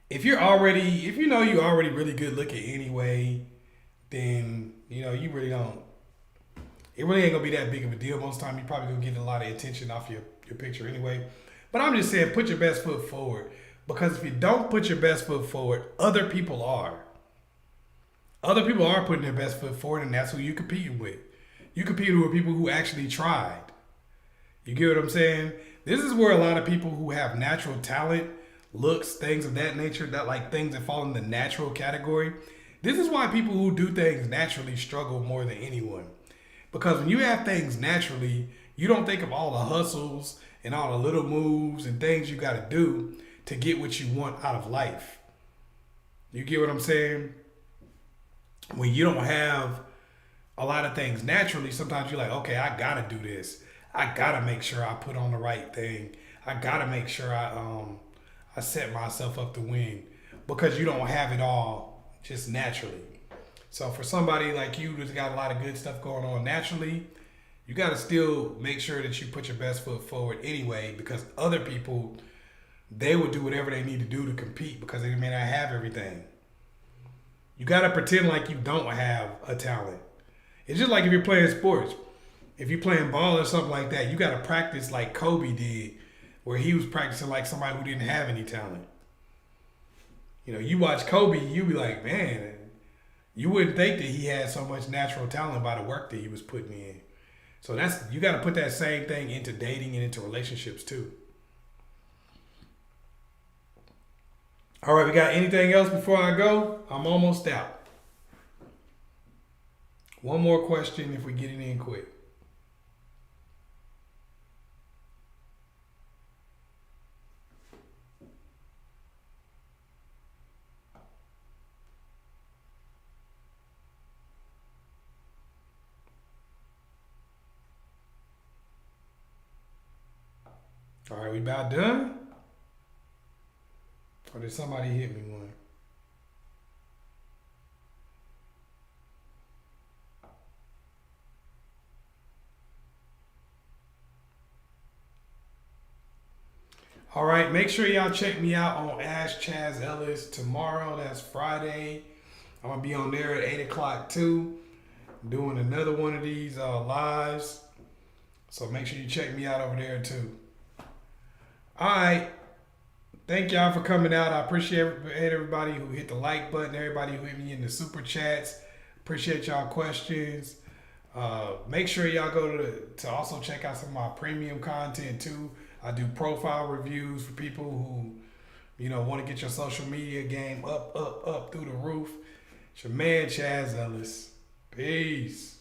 If you know you're already really good looking anyway, then you really don't. It really ain't gonna be that big of a deal. Most of the time, you're probably gonna get a lot of attention off your picture anyway. But I'm just saying, put your best foot forward. Because if you don't put your best foot forward, other people are. Other people are putting their best foot forward, and that's who you compete with. You compete with people who actually tried. You get what I'm saying? This is where a lot of people who have natural talent, looks, things of that nature, that like things that fall in the natural category. This is why people who do things naturally struggle more than anyone. Because when you have things naturally, you don't think of all the hustles and all the little moves and things you got to do to get what you want out of life. You get what I'm saying? When you don't have a lot of things naturally. Sometimes you're like, okay, I gotta do this. I gotta make sure I put on the right thing. I gotta make sure I set myself up to win because you don't have it all just naturally. So for somebody like you who's got a lot of good stuff going on naturally, you got to still make sure that you put your best foot forward anyway, because other people, they will do whatever they need to do to compete because they may not have everything. You got to pretend like you don't have a talent. It's just like if you're playing sports. If you're playing ball or something like that, you got to practice like Kobe did, where he was practicing like somebody who didn't have any talent. You know, you watch Kobe, you be like, man, you wouldn't think that he had so much natural talent by the work that he was putting in. So you got to put that same thing into dating and into relationships too. All right, we got anything else before I go? I'm almost out. One more question if we get it in quick. All right, we about done? Or did somebody hit me one? All right, make sure y'all check me out on Ask Chazz Ellis tomorrow. That's Friday. I'm going to be on there at 8 o'clock too, doing another one of these lives. So make sure you check me out over there too. All right. Thank y'all for coming out. I appreciate everybody who hit the like button, everybody who hit me in the super chats. Appreciate y'all questions. Make sure y'all go to also check out some of my premium content too. I do profile reviews for people who, want to get your social media game up through the roof. It's your man, Chazz Ellis. Peace.